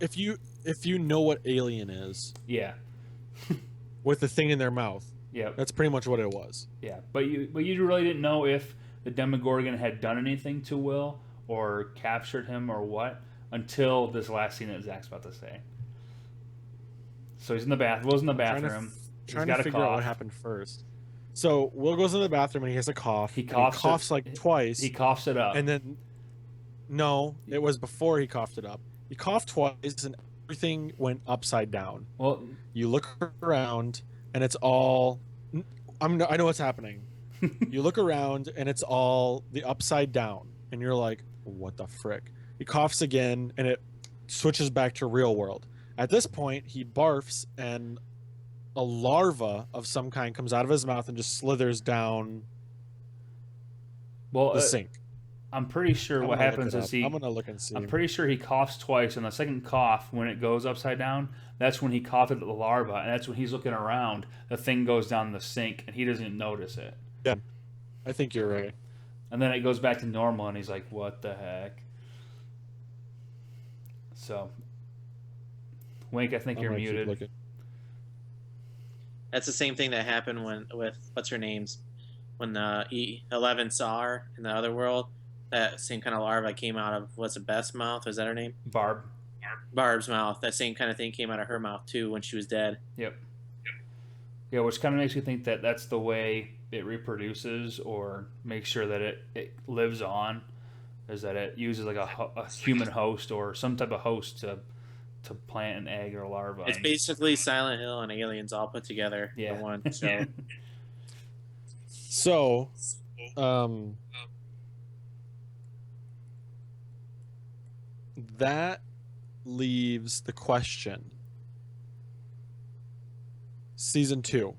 if you know what Alien is. Yeah. With the thing in their mouth. Yeah. That's pretty much what it was. Yeah, but you really didn't know if the Demogorgon had done anything to Will or captured him or what until this last scene that Zach's about to say. So he's in the bathroom. Will's in the bathroom. Trying to figure out what happened first. So Will goes in the bathroom and he has a cough. He coughs like twice. He coughs it up. And then, no, it was before he coughed it up. He coughed twice and everything went upside down. Well, you look around and it's all. I know what's happening. You look around and it's all the upside down, and you're like, "What the frick?" He coughs again, and it switches back to real world. At this point, he barfs and a larva of some kind comes out of his mouth and just slithers down the sink. I'm pretty sure what happens is I'm gonna look and see. I'm pretty sure he coughs twice, and the second cough, when it goes upside down, that's when he coughed at the larva, and that's when he's looking around. The thing goes down the sink, and he doesn't notice it. Yeah, I think you're right. And then it goes back to normal, and he's like, "What the heck?" So, Wink, I think you're muted. That's the same thing that happened with what's her name's when 11 saw her in the other world. That same kind of larva came out of what's the Beth's mouth? Is that her name? Barb. Barb's mouth. That same kind of thing came out of her mouth too when she was dead. Yep. Yeah, which kind of makes you think that that's the way it reproduces or makes sure that it lives on, is that it uses like a human host or some type of host to plant an egg or a larva. It's basically Silent Hill and Aliens all put together in one show. So, that leaves the question. Season 2.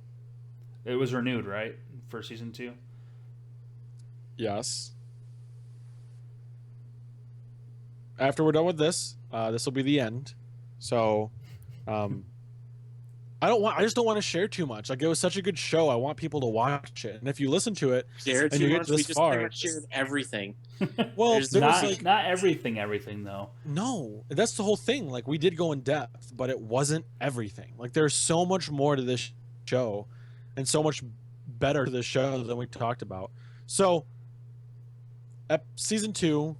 It was renewed, right? For season 2? Yes. After we're done with this will be the end. So, I I just don't want to share too much. Like, it was such a good show. I want people to watch it. And if you listen to it Share and too you get much. We this just far, pretty much shared everything. well, There's there was Not like not everything though. no, that's the whole thing. Like, we did go in depth, but it wasn't everything. Like, there's so much more to this show and so much better to this show than we talked about. So, season 2,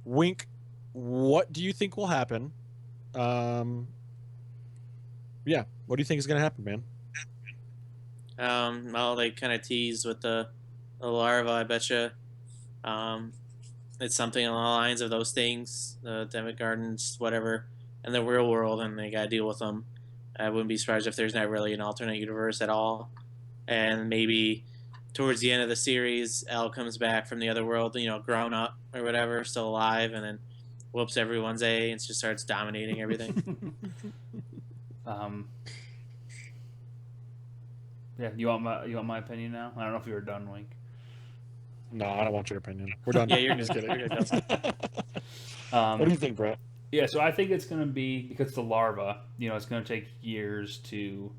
Wink, what do you think will happen? Yeah, what do you think is going to happen, man? Well, they kind of teased with the larva. I betcha. It's something along the lines of those things, the Demic Gardens, whatever, in the real world, and they got to deal with them. I wouldn't be surprised if there's not really an alternate universe at all. And maybe towards the end of the series, Elle comes back from the other world, grown up or whatever, still alive, and then whoops everyone's A and just starts dominating everything. Yeah, you want my opinion now? I don't know if you were done, Wink. No, I don't want your opinion. We're done. Yeah, you're just good. kidding. You're good. What do you think, Brett? Yeah, so I think it's going to be, because the larva, it's going to take years to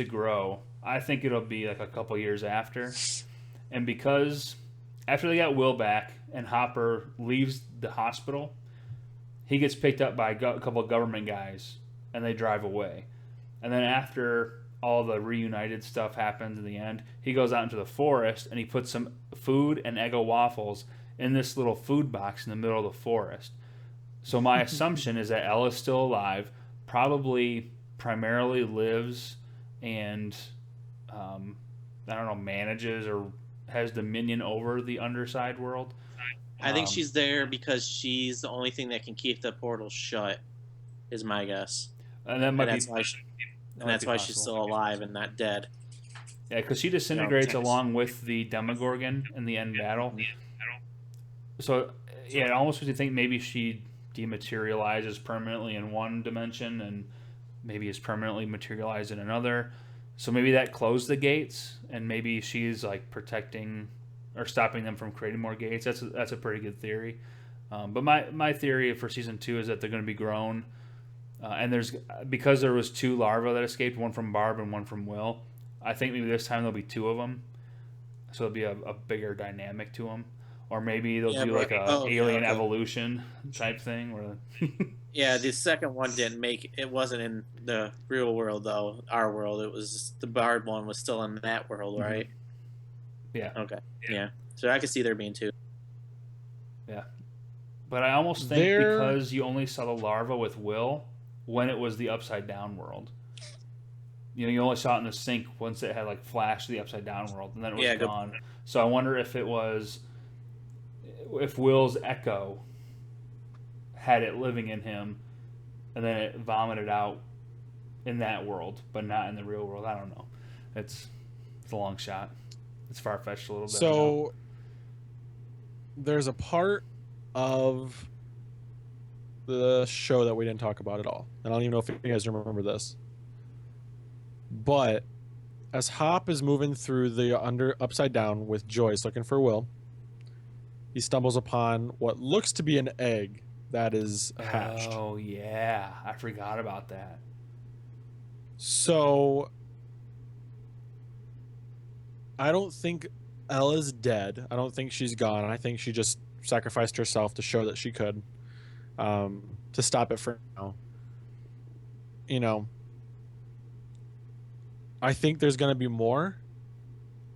grow. I think it'll be like a couple years after. And because after they got Will back and Hopper leaves the hospital, he gets picked up by a couple of government guys and they drive away. And then after all the reunited stuff happens in the end, he goes out into the forest and he puts some food and Eggo waffles in this little food box in the middle of the forest. So my assumption is that Ella's still alive, probably primarily lives and I don't know, manages or has dominion over the underside world. I think she's there because she's the only thing that can keep the portal shut, is my guess. And that might that's be, why that's why she's still alive and not dead. Yeah, because she disintegrates along with the Demogorgon in the end battle. So, yeah, it almost makes you think maybe she dematerializes permanently in one dimension and maybe is permanently materialized in another. So maybe that closed the gates, and maybe she's like protecting or stopping them from creating more gates. That's a pretty good theory. But my theory for season 2 is that they're going to be grown, and because there was 2 larvae that escaped, one from Barb and one from Will. I think maybe this time there'll be 2 of them, so there'll be a bigger dynamic to them. Or maybe they'll do like a alien evolution type thing. Where yeah, the second one didn't make it. Wasn't in the real world though. Our world. It was the Barb one was still in that world, right? Yeah. Okay. Yeah. So I could see there being 2. Yeah. But I almost think because you only saw the larva with Will when it was the upside down world. You only saw it in the sink once it had like flashed the upside down world, and then it was gone. So I wonder if Will's echo had it living in him, and then it vomited out in that world, but not in the real world. I don't know. It's a long shot. It's far-fetched a little bit. So there's a part of the show that we didn't talk about at all, and I don't even know if you guys remember this. But as Hop is moving through the upside down with Joyce looking for Will, he stumbles upon what looks to be an egg that is hatched. Oh yeah, I forgot about that. So I don't think Ella's dead. I don't think she's gone. I think she just sacrificed herself to show that she could, to stop it for now. I think there's going to be more.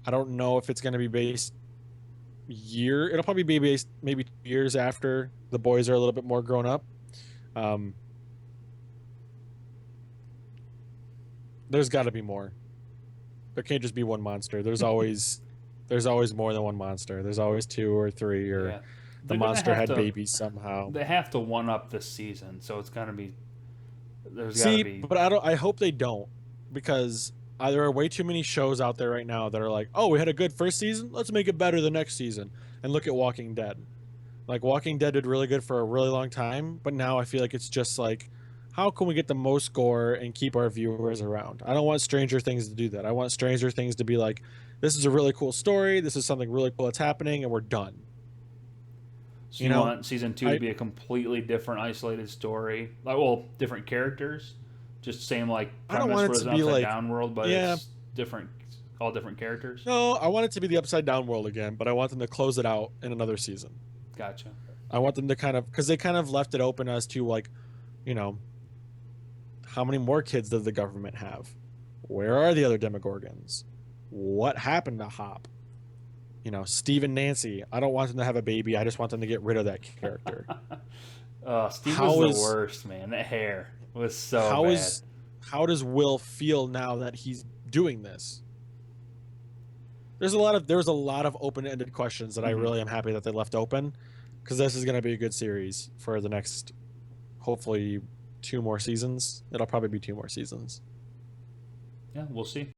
I don't know if it's going to be based it'll probably be based maybe 2 years after the boys are a little bit more grown up. There's got to be more. There can't just be one monster. There's always more than one monster. There's always 2 or 3, or the monster had babies somehow. They have to one up this season, so it's gonna be. There's gotta be. But I hope they don't, because there are way too many shows out there right now that are like, oh, we had a good first season, let's make it better the next season. And look at Walking Dead. Like, Walking Dead did really good for a really long time, but now I feel like it's just like, how can we get the most gore and keep our viewers around? I don't want Stranger Things to do that. I want Stranger Things to be like, this is a really cool story, this is something really cool that's happening, and we're done. So you want season 2 to be a completely different, isolated story, different characters, Just same like I don't premise want it for to the be upside like, down world, but yeah. it's different, all different characters. No, I want it to be the Upside Down world again, but I want them to close it out in another season. Gotcha. I want them to kind of, because they kind of left it open as to like, you know, how many more kids does the government have? Where are the other Demogorgons? What happened to Hop? You know, Steve and Nancy. I don't want them to have a baby. I just want them to get rid of that character. Steve How was is- the worst, man. That hair was so how bad. how does Will feel now that he's doing this? There was a lot of open-ended questions that I really am happy that they left open, because this is going to be a good series for the next, hopefully, 2 more seasons. It'll probably be 2 more seasons. Yeah, we'll see.